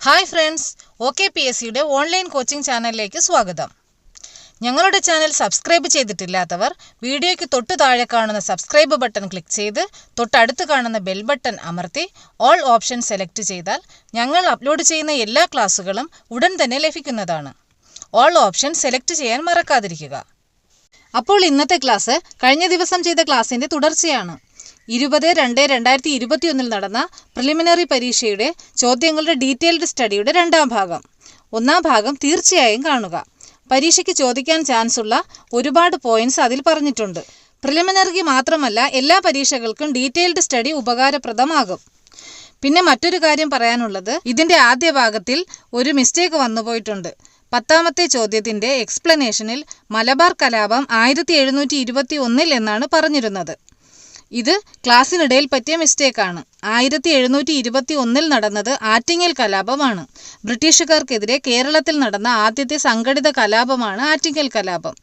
Hi friends, OKPSCയുടെ online coaching ചാനലിലേക്ക് സ്വാഗതം. ഞങ്ങളുടെ ചാനൽ സബ്സ്ക്രൈബ് ചെയ്തിട്ടില്ലാത്തവർ വീഡിയോയ്ക്ക് തൊട്ട് താഴെ കാണുന്ന സബ്സ്ക്രൈബ് ബട്ടൺ ക്ലിക്ക് ചെയ്ത് തൊട്ടടുത്ത് കാണുന്ന ബെൽ ബട്ടൺ അമർത്തി ഓൾ ഓപ്ഷൻ സെലക്ട് ചെയ്താൽ ഞങ്ങൾ അപ്ലോഡ് ചെയ്യുന്ന എല്ലാ ക്ലാസ്സുകളും ഉടൻ തന്നെ ലഭിക്കുന്നതാണ്. ഓൾ ഓപ്ഷൻ സെലക്ട് ചെയ്യാൻ മറക്കാതിരിക്കുക. അപ്പോൾ ഇന്നത്തെ ക്ലാസ് കഴിഞ്ഞ ദിവസം ചെയ്ത ക്ലാസ്സിൻ്റെ തുടർച്ചയാണ്. 20/2/2021 നടന്ന പ്രിലിമിനറി പരീക്ഷയുടെ ചോദ്യങ്ങളുടെ ഡീറ്റെയിൽഡ് സ്റ്റഡിയുടെ രണ്ടാം ഭാഗം. ഒന്നാം ഭാഗം തീർച്ചയായും കാണുക. പരീക്ഷയ്ക്ക് ചോദിക്കാൻ ചാൻസ് ഉള്ള ഒരുപാട് പോയിന്റ്സ് അതിൽ പറഞ്ഞിട്ടുണ്ട്. പ്രിലിമിനറിക്ക് മാത്രമല്ല, എല്ലാ പരീക്ഷകൾക്കും ഡീറ്റെയിൽഡ് സ്റ്റഡി ഉപകാരപ്രദമാകും. പിന്നെ മറ്റൊരു കാര്യം പറയാനുള്ളത്, ഇതിൻ്റെ ആദ്യ ഭാഗത്തിൽ ഒരു മിസ്റ്റേക്ക് വന്നുപോയിട്ടുണ്ട്. 10ാമത്തെ ചോദ്യത്തിൻ്റെ എക്സ്പ്ലനേഷനിൽ മലബാർ കലാപം 1721 എന്നാണ് പറഞ്ഞിരുന്നത്. ഇത് ക്ലാസ്സിനിടയിൽ പറ്റിയ മിസ്റ്റേക്കാണ്. 1721 നടന്നത് ആറ്റിങ്ങൽ കലാപമാണ്. ബ്രിട്ടീഷുകാർക്കെതിരെ കേരളത്തിൽ നടന്ന ആദ്യത്തെ സംഘടിത കലാപമാണ് ആറ്റിങ്ങൽ കലാപം.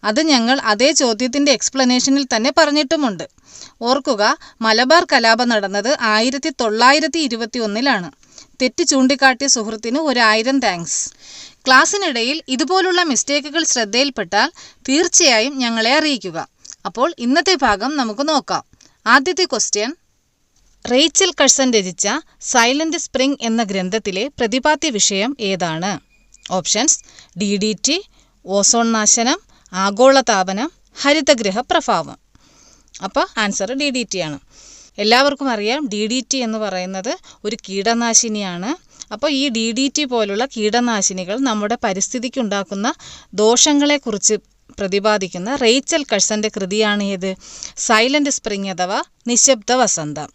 അത് ഞങ്ങൾ അതേ ചോദ്യത്തിൻ്റെ എക്സ്പ്ലനേഷനിൽ തന്നെ പറഞ്ഞിട്ടുമുണ്ട്. ഓർക്കുക, മലബാർ കലാപം നടന്നത് 1921 തെറ്റ് ചൂണ്ടിക്കാട്ടിയ സുഹൃത്തിന് 1000 താങ്ക്സ്. ക്ലാസ്സിനിടയിൽ ഇതുപോലുള്ള മിസ്റ്റേക്കുകൾ ശ്രദ്ധയിൽപ്പെട്ടാൽ തീർച്ചയായും ഞങ്ങളെ അറിയിക്കുക. അപ്പോൾ ഇന്നത്തെ ഭാഗം നമുക്ക് നോക്കാം. ആദ്യത്തെ ക്വസ്റ്റ്യൻ, റേച്ചൽ കഴ്സൺ രചിച്ച സൈലന്റ് സ്പ്രിംഗ് എന്ന ഗ്രന്ഥത്തിലെ പ്രതിപാദ്യ വിഷയം ഏതാണ്? ഓപ്ഷൻസ്: DDT, ഓസോൺ നാശനം, ആഗോളതാപനം, ഹരിതഗൃഹ പ്രഭാവം. അപ്പോൾ ആൻസർ DDT ആണ്. എല്ലാവർക്കും അറിയാം, DDT എന്ന് പറയുന്നത് ഒരു കീടനാശിനിയാണ്. അപ്പോൾ ഈ DDT പോലുള്ള കീടനാശിനികൾ നമ്മുടെ പരിസ്ഥിതിക്കുണ്ടാക്കുന്ന ദോഷങ്ങളെക്കുറിച്ച് പ്രതിപാദിക്കുന്ന റേച്ചൽ കഴ്സൻ്റെ കൃതിയാണ് ഏത്? സൈലന്റ് സ്പ്രിംഗ് അഥവാ നിശബ്ദ വസന്തം.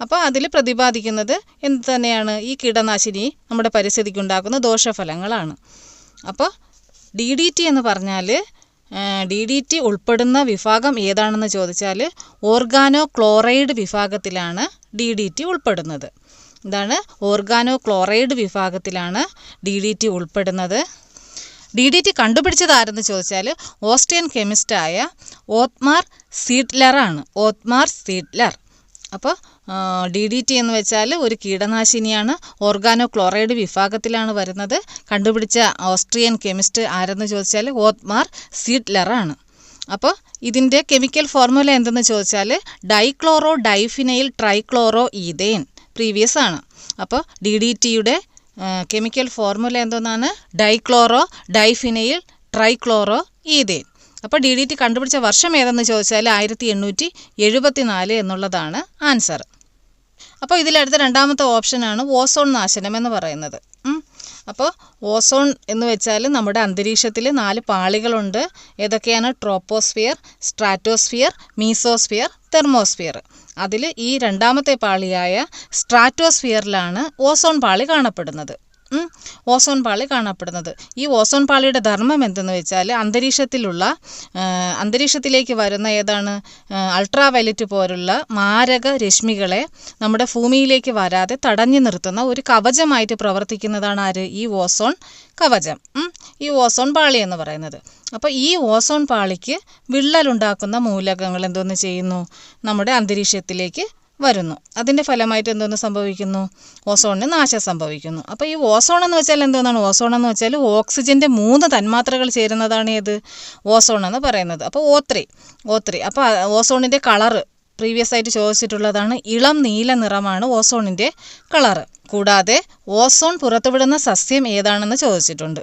അപ്പോൾ അതിൽ പ്രതിപാദിക്കുന്നത് എന്ത് തന്നെയാണ്? ഈ കീടനാശിനി നമ്മുടെ പരിസ്ഥിതിക്കുണ്ടാക്കുന്ന ദോഷഫലങ്ങളാണ്. അപ്പോൾ DDT എന്ന് പറഞ്ഞാൽ DDT ഉൾപ്പെടുന്ന വിഭാഗം ഏതാണെന്ന് ചോദിച്ചാൽ ഓർഗാനോ ക്ലോറൈഡ് വിഭാഗത്തിലാണ് DDT ഉൾപ്പെടുന്നത്. ഇതാണ്, ഓർഗാനോ ക്ലോറൈഡ് വിഭാഗത്തിലാണ് DDT ഉൾപ്പെടുന്നത്. DDT കണ്ടുപിടിച്ചത് ആരെന്ന് ചോദിച്ചാൽ ഓസ്ട്രിയൻ കെമിസ്റ്റായ ഓത്മാർ സീഡ്ലറാണ്. ഓത്മാർ സീഡ്ലർ. അപ്പോൾ DDT എന്ന് വെച്ചാൽ ഒരു കീടനാശിനിയാണ്. ഓർഗാനോ ക്ലോറൈഡ് വിഭാഗത്തിലാണ് വരുന്നത്. കണ്ടുപിടിച്ച ഓസ്ട്രിയൻ കെമിസ്റ്റ് ആരെന്ന് ചോദിച്ചാൽ ഓത്മാർ സീഡ്ലറാണ്. അപ്പോൾ ഇതിൻ്റെ കെമിക്കൽ ഫോർമുല എന്തെന്ന് ചോദിച്ചാൽ dichlorodiphenyltrichloroethane. Previous ആണ്. അപ്പോൾ DDTയുടെ കെമിക്കൽ ഫോർമുല എന്തോന്നാണ്? Dichlorodiphenyltrichloroethane. അപ്പോൾ DDT കണ്ടുപിടിച്ച വർഷം ഏതെന്ന് ചോദിച്ചാൽ 1874 എന്നുള്ളതാണ് ആൻസർ. അപ്പോൾ ഇതിലടുത്ത രണ്ടാമത്തെ ഓപ്ഷനാണ് ഓസോൺ നാശനം എന്ന് പറയുന്നത്. അപ്പോൾ ഓസോൺ എന്ന് വെച്ചാൽ നമ്മുടെ അന്തരീക്ഷത്തിൽ 4 പാളികളുണ്ട്. ഏതൊക്കെയാണ്? Troposphere, stratosphere, mesosphere, thermosphere. അതിൽ ഈ രണ്ടാമത്തെ പാളിയായ സ്ട്രാറ്റോസ്ഫിയറിലാണ് ഓസോൺ പാളി കാണപ്പെടുന്നത്. ഓസോൺ പാളി കാണപ്പെടുന്നത്. ഈ ഓസോൺ പാളിയുടെ ധർമ്മം എന്തെന്ന് വെച്ചാൽ അന്തരീക്ഷത്തിലേക്ക് വരുന്ന ഏതാണ്? അൾട്രാവയലറ്റ് പോലുള്ള മാരക രശ്മികളെ നമ്മുടെ ഭൂമിയിലേക്ക് വരാതെ തടഞ്ഞു നിർത്തുന്ന ഒരു കവചമായിട്ട് പ്രവർത്തിക്കുന്നതാണ് ആര്? ഈ ഓസോൺ കവചം, ഈ ഓസോൺ പാളി എന്ന് പറയുന്നത്. അപ്പോൾ ഈ ഓസോൺ പാളിക്ക് വിള്ളലുണ്ടാക്കുന്ന മൂലകങ്ങൾ എന്തോന്ന് ചെയ്യുന്നു? നമ്മുടെ അന്തരീക്ഷത്തിലേക്ക് വരുന്നു. അതിൻ്റെ ഫലമായിട്ട് എന്തോന്ന് സംഭവിക്കുന്നു? ഓസോണിന് നാശം സംഭവിക്കുന്നു. അപ്പോൾ ഈ ഓസോൺ എന്ന് വെച്ചാൽ എന്തോന്നാണ്? ഓസോൺ എന്ന് വെച്ചാൽ ഓക്സിജൻ്റെ 3 തന്മാത്രകൾ ചേരുന്നതാണ് ഏത്? ഓസോൺ എന്ന് പറയുന്നത്. അപ്പോൾ O3. അപ്പോൾ ഓസോണിൻ്റെ കളറ് പ്രീവിയസ് ആയിട്ട് ചോദിച്ചിട്ടുള്ളതാണ്. ഇളം നീല നിറമാണ് ഓസോണിൻ്റെ കളറ്. കൂടാതെ ഓസോൺ പുറത്തുവിടുന്ന സസ്യം ഏതാണെന്ന് ചോദിച്ചിട്ടുണ്ട്.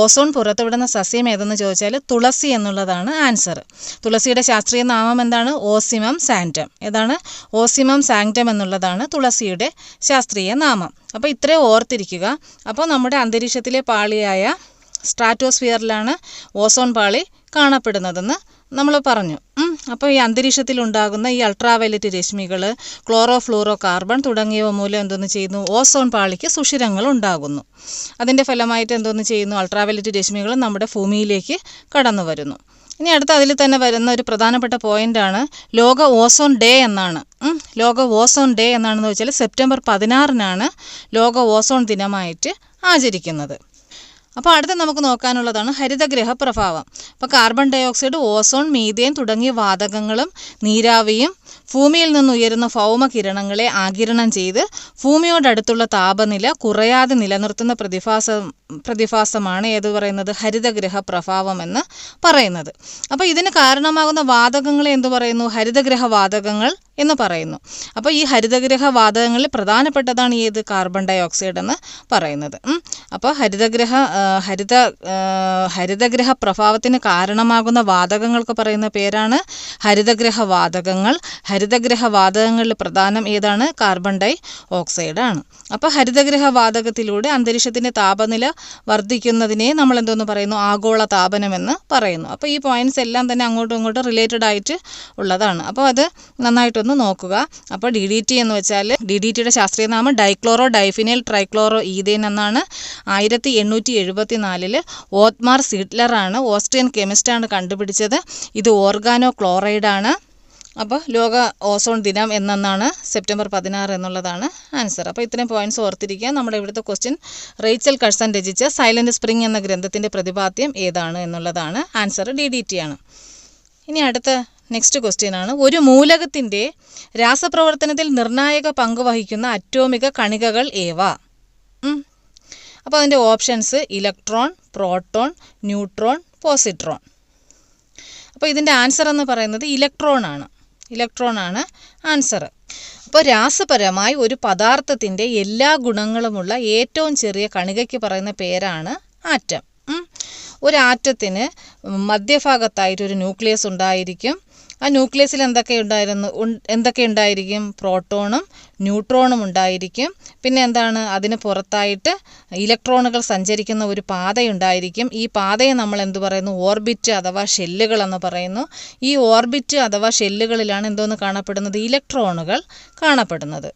ഓസോൺ പുറത്തുവിടുന്ന സസ്യം ഏതെന്ന് ചോദിച്ചാൽ തുളസി എന്നുള്ളതാണ് ആൻസർ. തുളസിയുടെ ശാസ്ത്രീയ നാമം എന്താണ്? Ocimum sanctum. ഏതാണ്? ഓസിമം സാങ്ക്ടം എന്നുള്ളതാണ് തുളസിയുടെ ശാസ്ത്രീയ നാമം. അപ്പോൾ ഇത്രയും ഓർത്തിരിക്കുക. അപ്പോൾ നമ്മുടെ അന്തരീക്ഷത്തിലെ പാളിയായ സ്ട്രാറ്റോസ്ഫിയറിലാണ് ഓസോൺ പാളി കാണപ്പെടുന്നതെന്ന് നമ്മൾ പറഞ്ഞു. അപ്പോൾ ഈ അന്തരീക്ഷത്തിലുണ്ടാകുന്ന ഈ അൾട്രാവയലറ്റ് രശ്മികൾ, ക്ലോറോ ഫ്ലൂറോ കാർബൺ തുടങ്ങിയവ മൂലം എന്തോന്ന് ചെയ്യുന്നു? ഓസോൺ പാളിക്ക് സുഷിരങ്ങൾ ഉണ്ടാകുന്നു. അതിൻ്റെ ഫലമായിട്ട് എന്തോന്ന് ചെയ്യുന്നു? അൾട്രാവയലറ്റ് രശ്മികൾ നമ്മുടെ ഭൂമിയിലേക്ക് കടന്നു വരുന്നു. ഇനി അടുത്ത അതിൽ തന്നെ വരുന്ന ഒരു പ്രധാനപ്പെട്ട പോയിൻ്റാണ് ലോക ഓസോൺ ഡേ എന്നാണ്. ലോക ഓസോൺ ഡേ എന്നാണെന്ന് വെച്ചാൽ സെപ്റ്റംബർ 16 ലോക ഓസോൺ ദിനമായിട്ട് ആചരിക്കുന്നത്. അപ്പോൾ അടുത്ത നമുക്ക് നോക്കാനുള്ളതാണ് ഹരിതഗൃഹ പ്രഭാവം. അപ്പോൾ carbon dioxide, ozone, methane തുടങ്ങിയ വാതകങ്ങളും നീരാവിയും ഭൂമിയിൽ നിന്ന് ഉയരുന്ന ഭൗമകിരണങ്ങളെ ആഗിരണം ചെയ്ത് ഭൂമിയോടടുത്തുള്ള താപനില കുറയാതെ നിലനിർത്തുന്ന പ്രതിഭാസമാണ് ഏത് പറയുന്നത്, ഹരിതഗൃഹ പ്രഭാവം എന്ന് പറയുന്നത്. അപ്പോൾ ഇതിന് കാരണമാകുന്ന വാതകങ്ങളെ എന്തു പറയുന്നു, ഹരിതഗൃഹ വാതകങ്ങൾ എന്ന് പറയുന്നു. അപ്പോൾ ഈ ഹരിതഗൃഹ വാതകങ്ങളിൽ പ്രധാനപ്പെട്ടതാണ് ഏത്, കാർബൺ ഡൈ ഓക്സൈഡ് എന്ന് പറയുന്നത്. അപ്പോൾ ഹരിതഗൃഹ പ്രഭാവത്തിന് കാരണമാകുന്ന വാതകങ്ങൾക്ക് പറയുന്ന പേരാണ് ഹരിതഗൃഹ വാതകങ്ങൾ. ഹരിതഗൃഹ വാതകങ്ങളിൽ പ്രധാനം ഏതാണ്, കാർബൺ ഡൈ ഓക്സൈഡ് ആണ്. അപ്പോൾ ഹരിതഗൃഹ വാതകത്തിലൂടെ അന്തരീക്ഷത്തിൻ്റെ താപനില വർദ്ധിക്കുന്നതിനെ നമ്മൾ എന്തോന്ന് പറയുന്നു, ആഗോള താപനം എന്ന് പറയുന്നു. അപ്പോൾ ഈ പോയിന്റ്സ് എല്ലാം തന്നെ അങ്ങോട്ടും ഇങ്ങോട്ടും റിലേറ്റഡ് ആയിട്ട് ഉള്ളതാണ്. അപ്പോൾ അത് നന്നായിട്ടൊന്ന് നോക്കുക. അപ്പോൾ DDT എന്ന് വെച്ചാൽ DDTയുടെ ശാസ്ത്രീയ നാമം ഡൈക്ലോറോ ഡൈഫിനൈൽ ട്രൈക്ലോറോ ഈഥേൻ എന്നാണ്. 1874 ഓത്മാർ സീഡ്ലറാണ്, ഓസ്ട്രിയൻ കെമിസ്റ്റാണ് കണ്ടുപിടിച്ചത്. ഇത് ഓർഗാനോ ക്ലോറൈഡാണ്. അപ്പോൾ ലോക ഓസോൺ ദിനം എന്നാണ് സെപ്റ്റംബർ 16 എന്നുള്ളതാണ് ആൻസർ. അപ്പോൾ ഇത്രയും പോയിന്റ്സ് ഓർത്തിരിക്കുക. നമ്മുടെ ഇവിടുത്തെ ക്വസ്റ്റ്യൻ റേച്ചൽ കഴ്സൺ രചിച്ച സൈലന്റ് സ്പ്രിംഗ് എന്ന ഗ്രന്ഥത്തിൻ്റെ പ്രതിപാദ്യം ഏതാണ് എന്നുള്ളതാണ്. ആൻസർ DDT ആണ്. ഇനി അടുത്ത നെക്സ്റ്റ് ക്വസ്റ്റ്യൻ ആണ്, ഒരു മൂലകത്തിൻ്റെ രാസപ്രവർത്തനത്തിൽ നിർണായക പങ്ക് വഹിക്കുന്ന അറ്റോമിക കണികകൾ ഏവ? അപ്പോൾ അതിൻ്റെ options electron, proton, neutron, positron. അപ്പോൾ ഇതിൻ്റെ ആൻസർ എന്ന് പറയുന്നത് ഇലക്ട്രോൺ ആണ് ആൻസർ. അപ്പോൾ രാസപരമായി ഒരു പദാർത്ഥത്തിൻ്റെ എല്ലാ ഗുണങ്ങളുമുള്ള ഏറ്റവും ചെറിയ കണികയ്ക്ക് പറയുന്ന പേരാണ് ആറ്റം. ഒരു ആറ്റത്തിന് മധ്യഭാഗത്തായിട്ടൊരു ന്യൂക്ലിയസ് ഉണ്ടായിരിക്കും. ആ ന്യൂക്ലിയസിൽ എന്തൊക്കെ ഉണ്ടായിരിക്കും, പ്രോട്ടോണും ന്യൂട്രോണും ഉണ്ടായിരിക്കും. പിന്നെ എന്താണ്, അതിന് പുറത്തായിട്ട് ഇലക്ട്രോണുകൾ സഞ്ചരിക്കുന്ന ഒരു പാതയുണ്ടായിരിക്കും. ഈ പാതയെ നമ്മൾ എന്ത് പറയുന്നു, ഓർബിറ്റ് അഥവാ ഷെല്ലുകൾ എന്ന് പറയുന്നു. ഈ ഓർബിറ്റ് അഥവാ ഷെല്ലുകളിലാണ് എന്തോന്ന് കാണപ്പെടുന്നത്, ഇലക്ട്രോണുകൾ കാണപ്പെടുന്നത്.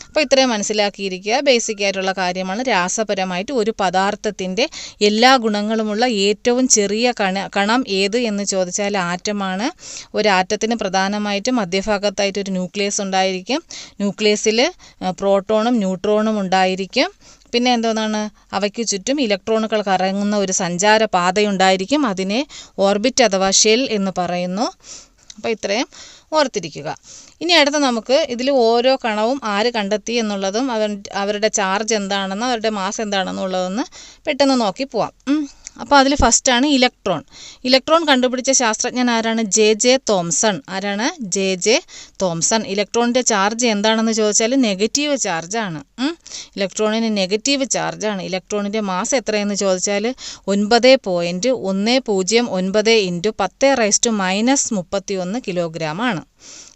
അപ്പോൾ ഇത്രയും മനസ്സിലാക്കിയിരിക്കുക. ബേസിക് ആയിട്ടുള്ള കാര്യമാണ്. രാസപരമായിട്ട് ഒരു പദാർത്ഥത്തിൻ്റെ എല്ലാ ഗുണങ്ങളുമുള്ള ഏറ്റവും ചെറിയ കണം ഏത് എന്ന് ചോദിച്ചാൽ ആറ്റമാണ്. ഒരു ആറ്റത്തിന് പ്രധാനമായിട്ടും മധ്യഭാഗത്തായിട്ടൊരു ന്യൂക്ലിയസ് ഉണ്ടായിരിക്കും. ന്യൂക്ലിയസിൽ പ്രോട്ടോണും ന്യൂട്രോണും ഉണ്ടായിരിക്കും. പിന്നെ എന്തോന്നാണ്, അവയ്ക്ക് ചുറ്റും ഇലക്ട്രോണുകൾ കറങ്ങുന്ന ഒരു സഞ്ചാര പാതയുണ്ടായിരിക്കും. അതിനെ ഓർബിറ്റ് അഥവാ ഷെൽ എന്ന് പറയുന്നു. അപ്പോൾ ഇത്രയും ഓർത്തിരിക്കുക. ഇനി അടുത്ത നമുക്ക് ഇതിൽ ഓരോ കണവും ആര് കണ്ടെത്തി എന്നുള്ളതും അവരുടെ ചാർജ് എന്താണെന്നും അവരുടെ മാസ് എന്താണെന്നുള്ളതെന്ന് പെട്ടെന്ന് നോക്കി പോവാം. അപ്പോൾ അതിൽ ഫസ്റ്റാണ് ഇലക്ട്രോൺ കണ്ടുപിടിച്ച ശാസ്ത്രജ്ഞൻ ആരാണ്, J.J. തോംസൺ. ആരാണ്, J.J. തോംസൺ. ഇലക്ട്രോണിൻ്റെ ചാർജ് എന്താണെന്ന് ചോദിച്ചാൽ നെഗറ്റീവ് ചാർജാണ്. ഇലക്ട്രോണിന് നെഗറ്റീവ് ചാർജാണ്. ഇലക്ട്രോണിൻ്റെ മാസ് എത്രയെന്ന് ചോദിച്ചാൽ 9.109 × 10⁻³ കിലോഗ്രാമാണ്.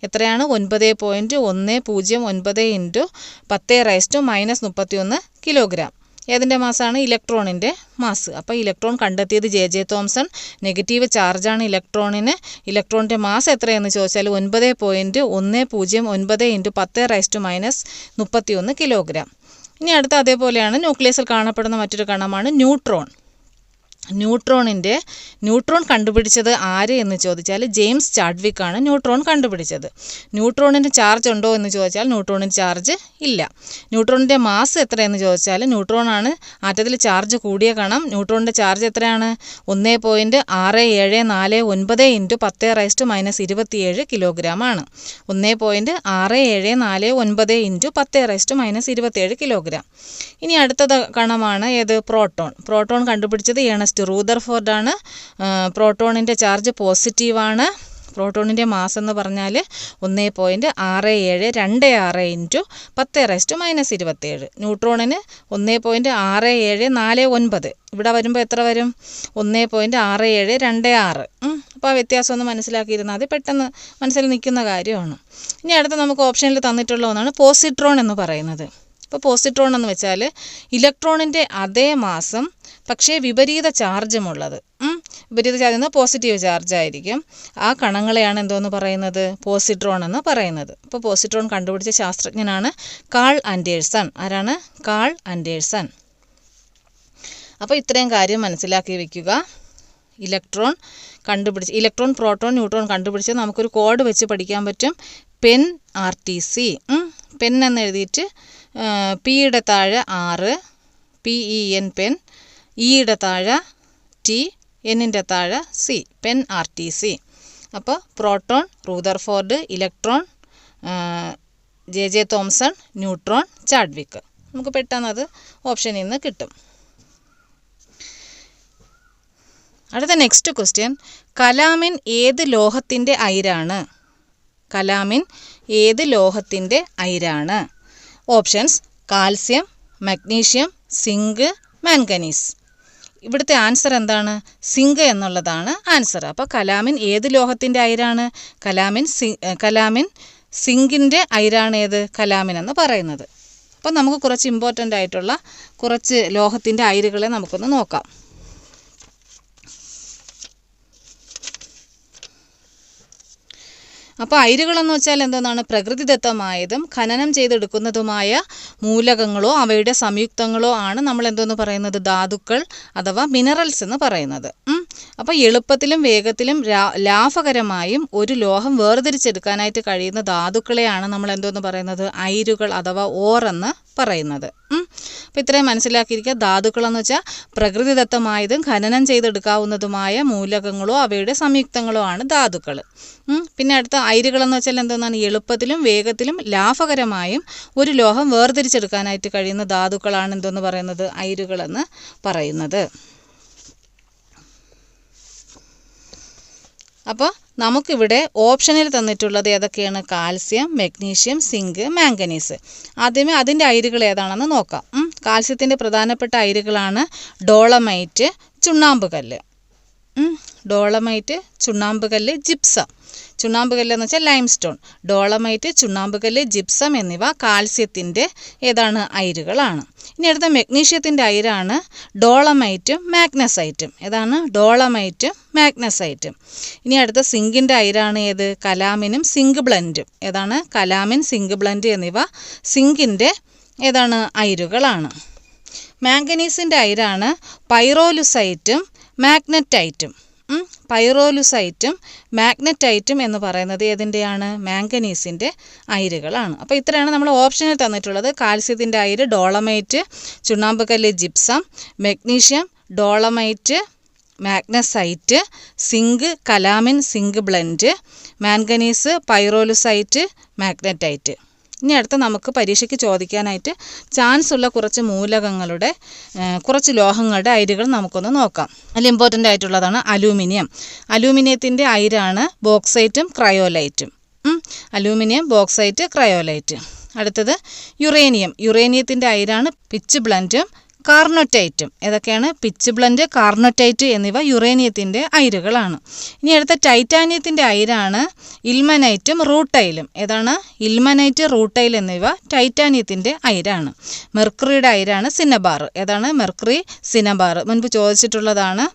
എത്രയാണ്, 9.109 × 10⁻³ കിലോഗ്രാം. ഏതിൻ്റെ മാസാണ്, ഇലക്ട്രോണിൻ്റെ മാസ്. അപ്പോൾ ഇലക്ട്രോൺ കണ്ടെത്തിയത് J.J. തോംസൺ. നെഗറ്റീവ് ചാർജാണ് ഇലക്ട്രോണിന്. ഇലക്ട്രോണിൻ്റെ മാസ് എത്രയെന്ന് ചോദിച്ചാൽ 9.109 × 10⁻³ കിലോഗ്രാം. ഇനി അടുത്ത അതേപോലെയാണ് ന്യൂക്ലിയസിൽ കാണപ്പെടുന്ന മറ്റൊരു കണമാണ് ന്യൂട്രോൺ കണ്ടുപിടിച്ചത് ആര് എന്ന് ചോദിച്ചാൽ ജെയിംസ് ചാഡ്വിക് ആണ് ന്യൂട്രോൺ കണ്ടുപിടിച്ചത്. ന്യൂട്രോണിന് ചാർജ് ഉണ്ടോ എന്ന് ചോദിച്ചാൽ ന്യൂട്രോണിന് ചാർജ് ഇല്ല. ന്യൂട്രോണിൻ്റെ മാസ് എത്രയെന്ന് ചോദിച്ചാൽ ന്യൂട്രോൺ ആണ് ആറ്റത്തിൽ ചാർജ് കൂടിയ കണം. ന്യൂട്രോണിൻ്റെ ചാർജ് എത്രയാണ്, 1.6749 × 10⁻⁻27 കിലോഗ്രാം ആണ്. 1.6749 × 10⁻⁻27 കിലോഗ്രാം. ഇനി അടുത്ത കണമാണ് ഏത്, പ്രോട്ടോൺ കണ്ടുപിടിച്ചത് ഏണസ്റ്റ് റൂദർഫോർഡ് ആണ്. പ്രോട്ടോണിൻ്റെ ചാർജ് പോസിറ്റീവാണ്. പ്രോട്ടോണിൻ്റെ മാസ് എന്ന് പറഞ്ഞാൽ 1.6726 × 10⁻⁻27. ന്യൂട്രോണിന് 1.6749. ഇവിടെ വരുമ്പോൾ എത്ര വരും, 1.6726. അപ്പോൾ ആ വ്യത്യാസം ഒന്ന് മനസ്സിലാക്കിയിരുന്നാൽ അത് പെട്ടെന്ന് മനസ്സിൽ നിൽക്കുന്ന കാര്യമാണ്. ഇനി അടുത്ത നമുക്ക് ഓപ്ഷനിൽ തന്നിട്ടുള്ള ഒന്നാണ് പോസിട്രോൺ എന്ന് പറയുന്നത്. ഇപ്പോൾ പോസിട്രോൺ എന്ന് വെച്ചാൽ ഇലക്ട്രോണിൻ്റെ അതേ മാസം പക്ഷേ വിപരീത ചാർജുമുള്ളത്. വിപരീത ചാർജ് എന്നാൽ പോസിറ്റീവ് ചാർജ് ആയിരിക്കും. ആ കണങ്ങളെയാണ് എന്തോന്ന് പറയുന്നത്, പോസിട്രോൺ എന്ന് പറയുന്നത്. അപ്പോൾ പോസിട്രോൺ കണ്ടുപിടിച്ച ശാസ്ത്രജ്ഞനാണ് കാൾ ആൻഡേഴ്സൺ. ആരാണ്, കാൾ ആൻഡേഴ്സൺ. അപ്പോൾ ഇത്രയും കാര്യം മനസ്സിലാക്കി വയ്ക്കുക. ഇലക്ട്രോൺ, പ്രോട്ടോൺ, ന്യൂട്രോൺ കണ്ടുപിടിച്ചത് നമുക്കൊരു കോഡ് വെച്ച് പഠിക്കാൻ പറ്റും. Pen RTC. പെൻ എന്ന് എഴുതിയിട്ട് പിയുടെ താഴെ 6, PEN പെൻ, ഇയുടെ താഴെ ടി, എന്നിൻ്റെ താഴെ സി, പെൻ RTC. അപ്പോൾ proton Rutherford, electron JJ Thomson, neutron Chadwick. നമുക്ക് പെട്ടെന്ന് അത് ഓപ്ഷനിൽ നിന്ന് കിട്ടും. അടുത്ത നെക്സ്റ്റ് ക്വസ്റ്റ്യൻ, കലാമിൻ ഏത് ലോഹത്തിൻ്റെ അയിരാണ്? കലാമിൻ ഏത് ലോഹത്തിൻ്റെ അയിരാണ്? Options calcium, magnesium, zinc, manganese. ഇവിടുത്തെ ആൻസർ എന്താണ്? സിങ്ക് എന്നുള്ളതാണ് ആൻസർ. അപ്പോൾ കലാമിൻ ഏത് ലോഹത്തിൻ്റെ അയിരാണ്? കലാമിൻ സിങ്കിൻ്റെ അയിരാണ് ഏത്? കലാമിൻ എന്ന് പറയുന്നത്. അപ്പോൾ നമുക്ക് കുറച്ച് ഇമ്പോർട്ടൻ്റ് ആയിട്ടുള്ള കുറച്ച് ലോഹത്തിൻ്റെ അയിരുകളെ നമുക്കൊന്ന് നോക്കാം. അപ്പോൾ അയിരുകളെന്ന് വെച്ചാൽ എന്താണ്? പ്രകൃതിദത്തമായതും ഖനനം ചെയ്തെടുക്കുന്നതുമായ മൂലകങ്ങളോ അവയുടെ സംയുക്തങ്ങളോ ആണ് നമ്മൾ എന്തോന്ന് പറയുന്നത്? ധാതുക്കൾ അഥവാ മിനറൽസ് എന്ന് പറയുന്നത്. അപ്പോൾ എളുപ്പത്തിലും വേഗത്തിലും ലാഭകരമായും ഒരു ലോഹം വേർതിരിച്ചെടുക്കാനായിട്ട് കഴിയുന്ന ധാതുക്കളെയാണ് നമ്മൾ എന്തോന്ന് പറയുന്നത്? അയിരുകൾ അഥവാ ഓർ എന്ന് പറയുന്നത്. അപ്പോൾ ഇത്രയും മനസ്സിലാക്കിയിരിക്കുക. ധാതുക്കളെന്ന് വെച്ചാൽ പ്രകൃതിദത്തമായതും ഖനനം ചെയ്തെടുക്കാവുന്നതുമായ മൂലകങ്ങളോ അവയുടെ സംയുക്തങ്ങളോ ആണ് ധാതുക്കൾ. പിന്നെ അടുത്ത അയിരുകളെന്ന് വെച്ചാൽ എന്താണ്? എളുപ്പത്തിലും വേഗത്തിലും ലാഭകരമായും ഒരു ലോഹം വേർതിരിച്ചെടുക്കാനായിട്ട് കഴിയുന്ന ധാതുക്കളാണ് എന്തോന്ന് പറയുന്നത്? അയിരുകളെന്ന് പറയുന്നത്. അപ്പോൾ നമുക്കിവിടെ ഓപ്ഷനിൽ തന്നിട്ടുള്ളത് ഏതൊക്കെയാണ്? Calcium, magnesium, zinc, manganese. ആദ്യമേ അതിൻ്റെ അയിരുകൾ ഏതാണെന്ന് നോക്കാം. കാൽസ്യത്തിൻ്റെ പ്രധാനപ്പെട്ട അയിരുകളാണ് ഡോളമൈറ്റ്, ചുണ്ണാമ്പുകല്ല്. ഡോളമൈറ്റ്, ചുണ്ണാമ്പുകല്ല്, ജിപ്സം. ചുണ്ണാമ്പുകല്ല് എന്ന് വെച്ചാൽ ലൈംസ്റ്റോൺ. ഡോളമൈറ്റ്, ചുണ്ണാമ്പുകല്ല്, ജിപ്സം എന്നിവ കാൽസ്യത്തിൻ്റെ ഏതാണ്? അയിരുകളാണ്. ഇനി അടുത്ത മഗ്നീഷ്യത്തിൻ്റെ അയിരാണ് ഡോളമൈറ്റും മാഗ്നസൈറ്റും. ഏതാണ്? ഡോളമൈറ്റും മാഗ്നസൈറ്റും. ഇനി അടുത്ത സിങ്കിൻ്റെ അയിരാണ് ഏത്? കലാമിനും സിങ്ക് ബ്ലെൻഡും. ഏതാണ്? കലാമിൻ, സിങ്ക് ബ്ലെൻഡ് എന്നിവ സിങ്കിൻ്റെ ഏതാണ്? അയിരുകളാണ്. മാംഗനീസിൻ്റെ അയിരാണ് പൈറോലുസൈറ്റും മാഗ്നറ്റൈറ്റും. പൈറോലുസൈറ്റും മാഗ്നറ്റൈറ്റും എന്ന് പറയുന്നത് ഏതിൻ്റെയാണ്? മാംഗനീസിൻ്റെ അയിരുകളാണ്. അപ്പോൾ ഇത്രയാണ് നമ്മൾ ഓപ്ഷനിൽ തന്നിട്ടുള്ളത്. കാൽസ്യത്തിൻ്റെ അയിര് ഡോളമൈറ്റ്, ചുണ്ണാമ്പുകല്ല്, gypsum, magnesium, dolomite, magnesite, zinc, calamine, zinc blende, manganese, pyrolusite, magnetite. ഇനി അടുത്ത നമുക്ക് പരീക്ഷയ്ക്ക് ചോദിക്കാനായിട്ട് ചാൻസ് ഉള്ള കുറച്ച് മൂലകങ്ങളുടെ കുറച്ച് ലോഹങ്ങളുടെ അയിരുകൾ നമുക്കൊന്ന് നോക്കാം. അതിൽ ഇമ്പോർട്ടൻ്റ് ആയിട്ടുള്ളതാണ് അലൂമിനിയം. അലൂമിനിയത്തിൻ്റെ അയിരാണ് ബോക്സൈറ്റും ക്രയോലൈറ്റും. Aluminium, bauxite, cryolite. അടുത്തത് യുറേനിയം. യുറേനിയത്തിൻ്റെ അയിരാണ് പിച്ച് ബ്ലെൻഡും കാർണോറ്റൈറ്റും. ഏതൊക്കെയാണ്? പിച്ച് ബ്ലെൻഡ്, കാർണോറ്റൈറ്റ് എന്നിവ യുറേനിയത്തിൻ്റെ അയിരുകളാണ്. ഇനി അടുത്ത ടൈറ്റാനിയത്തിൻ്റെ അയിരാണ് ഇൽമനൈറ്റും റൂട്ടൈലും. ഏതാണ്? ഇൽമനൈറ്റ്, റൂട്ടൈൽ എന്നിവ ടൈറ്റാനിയത്തിൻ്റെ അയിരാണ്. മെർക്കുറിയുടെ അയിരാണ് സിനബാർ. ഏതാണ്? Mercury, cinnabar. മുൻപ് ചോദിച്ചിട്ടുള്ളതാണ്.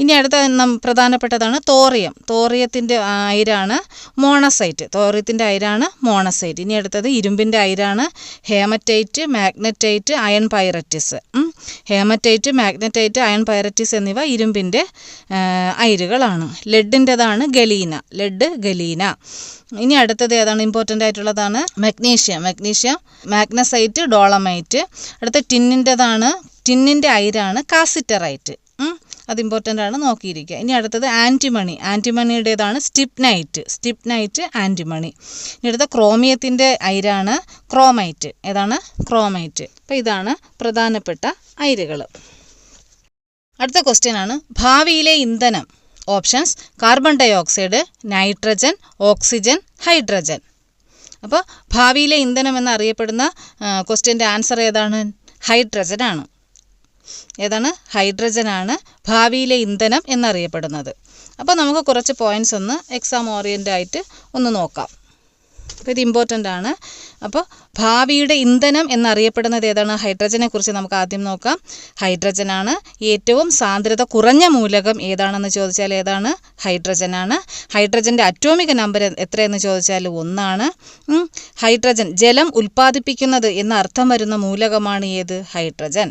ഇനി അടുത്ത പ്രധാനപ്പെട്ടതാണ് തോറിയം. തോറിയത്തിൻ്റെ അയിരാണ് മോണസൈറ്റ്. തോറിയത്തിൻ്റെ അയിരാണ് മോണസൈറ്റ്. ഇനി അടുത്തത് ഇരുമ്പിൻ്റെ അയിരാണ് haematite, magnetite, iron pyrites. Haematite, magnetite, iron pyrites എന്നിവ ഇരുമ്പിൻ്റെ അയിരുകളാണ്. ലെഡിൻ്റെതാണ് ഗലീന. Lead, galena. ഇനി അടുത്തത് ഏതാണ്? ഇമ്പോർട്ടൻ്റ് ആയിട്ടുള്ളതാണ് മഗ്നീഷ്യം. Magnesium, magnesite, dolomite. അടുത്ത ടിന്നിൻ്റെതാണ്. ടിന്നിൻ്റെ അയിരാണ് കാസിറ്ററൈറ്റ്. അത് ഇമ്പോർട്ടൻ്റ് ആണ്, നോക്കിയിരിക്കുക. ഇനി അടുത്തത് ആൻറ്റിമണി. ആൻറ്റിമണിയുടേതാണ് സ്റ്റിപ്നൈറ്റ്. Stibnite, antimony. ഇനി അടുത്ത ക്രോമിയത്തിൻ്റെ അയിരാണ് ക്രോമൈറ്റ്. ഏതാണ്? ക്രോമൈറ്റ്. അപ്പോൾ ഇതാണ് പ്രധാനപ്പെട്ട അയിരുകൾ. അടുത്ത ക്വസ്റ്റ്യൻ ആണ് ഭാവിയിലെ ഇന്ധനം. Options carbon dioxide, nitrogen, oxygen, hydrogen. അപ്പോൾ ഭാവിയിലെ ഇന്ധനം എന്നറിയപ്പെടുന്ന ക്വസ്റ്റ്യൻ്റെ ആൻസർ ഏതാണ്? ഹൈഡ്രജൻ ആണ്. ഏതാണ്? ഹൈഡ്രജനാണ് ഭാവിയിലെ ഇന്ധനം എന്നറിയപ്പെടുന്നത്. അപ്പോൾ നമുക്ക് കുറച്ച് പോയിൻറ്റ്സ് ഒന്ന് എക്സാം ഓറിയൻ്റ് ആയിട്ട് ഒന്ന് നോക്കാം. അപ്പോൾ ഇത് ഇമ്പോർട്ടൻ്റ് ആണ്. അപ്പോൾ ഭാവിയുടെ ഇന്ധനം എന്നറിയപ്പെടുന്നത് ഏതാണ്? ഹൈഡ്രജനെ കുറിച്ച് നമുക്ക് ആദ്യം നോക്കാം. ഹൈഡ്രജനാണ്. ഏറ്റവും സാന്ദ്രത കുറഞ്ഞ മൂലകം ഏതാണെന്ന് ചോദിച്ചാൽ ഏതാണ്? ഹൈഡ്രജനാണ്. ഹൈഡ്രജൻ്റെ അറ്റോമിക നമ്പർ എത്രയെന്ന് ചോദിച്ചാൽ 1 ആണ്. ഹൈഡ്രജൻ ജലം ഉൽപ്പാദിപ്പിക്കുന്നത് എന്ന അർത്ഥം വരുന്ന മൂലകമാണ് ഏത്? ഹൈഡ്രജൻ.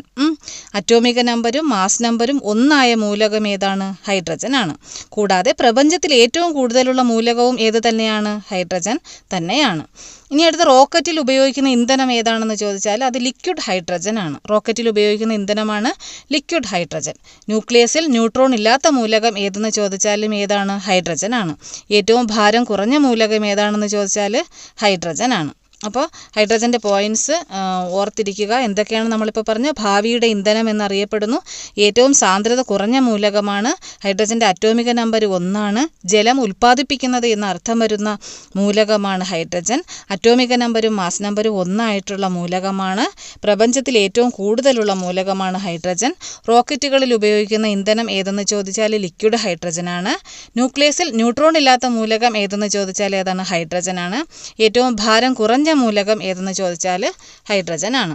അറ്റോമിക നമ്പരും മാസ് നമ്പരും 1 മൂലകം ഏതാണ്? ഹൈഡ്രജനാണ്. കൂടാതെ പ്രപഞ്ചത്തിൽ ഏറ്റവും കൂടുതലുള്ള മൂലകവും ഏത് തന്നെയാണ്? ഹൈഡ്രജൻ തന്നെയാണ്. ഇനി അടുത്ത റോക്കറ്റിൽ ഉപയോഗിക്കുന്ന ഉപയോഗിക്കുന്ന ഇന്ധനം ഏതാണെന്ന് ചോദിച്ചാൽ അത് ലിക്വിഡ് ഹൈഡ്രജൻ ആണ്. റോക്കറ്റിൽ ഉപയോഗിക്കുന്ന ഇന്ധനമാണ് ലിക്വിഡ് ഹൈഡ്രജൻ. ന്യൂക്ലിയസിൽ ന്യൂട്രോൺ ഇല്ലാത്ത മൂലകം ഏതെന്ന് ചോദിച്ചാലും ഏതാണ്? ഹൈഡ്രജൻ ആണ്. ഏറ്റവും ഭാരം കുറഞ്ഞ മൂലകം ഏതാണെന്ന് ചോദിച്ചാൽ ഹൈഡ്രജൻ ആണ്. അപ്പോൾ ഹൈഡ്രജൻ്റെ പോയിൻറ്റ്സ് ഓർത്തിരിക്കുക. എന്തൊക്കെയാണ് നമ്മളിപ്പോൾ പറഞ്ഞ? ഭാവിയുടെ ഇന്ധനം എന്നറിയപ്പെടുന്നു. ഏറ്റവും സാന്ദ്രത കുറഞ്ഞ മൂലകമാണ്. ഹൈഡ്രജൻ്റെ അറ്റോമിക നമ്പർ 1 ജലം ഉൽപ്പാദിപ്പിക്കുന്നത് എന്ന അർത്ഥം വരുന്ന മൂലകമാണ് ഹൈഡ്രജൻ. അറ്റോമിക നമ്പരും മാസ് നമ്പരും 1 മൂലകമാണ്. പ്രപഞ്ചത്തിൽ ഏറ്റവും കൂടുതലുള്ള മൂലകമാണ് ഹൈഡ്രജൻ. റോക്കറ്റുകളിൽ ഉപയോഗിക്കുന്ന ഇന്ധനം ഏതെന്ന് ചോദിച്ചാൽ ലിക്വിഡ് ഹൈഡ്രജനാണ്. ന്യൂക്ലിയസിൽ ന്യൂട്രോൺ ഇല്ലാത്ത മൂലകം ഏതെന്ന് ചോദിച്ചാൽ ഏതാണ്? ഹൈഡ്രജനാണ്. ഏറ്റവും ഭാരം കുറഞ്ഞ മൂലകം ഏതെന്ന് ചോദിച്ചാൽ ഹൈഡ്രജൻ ആണ്.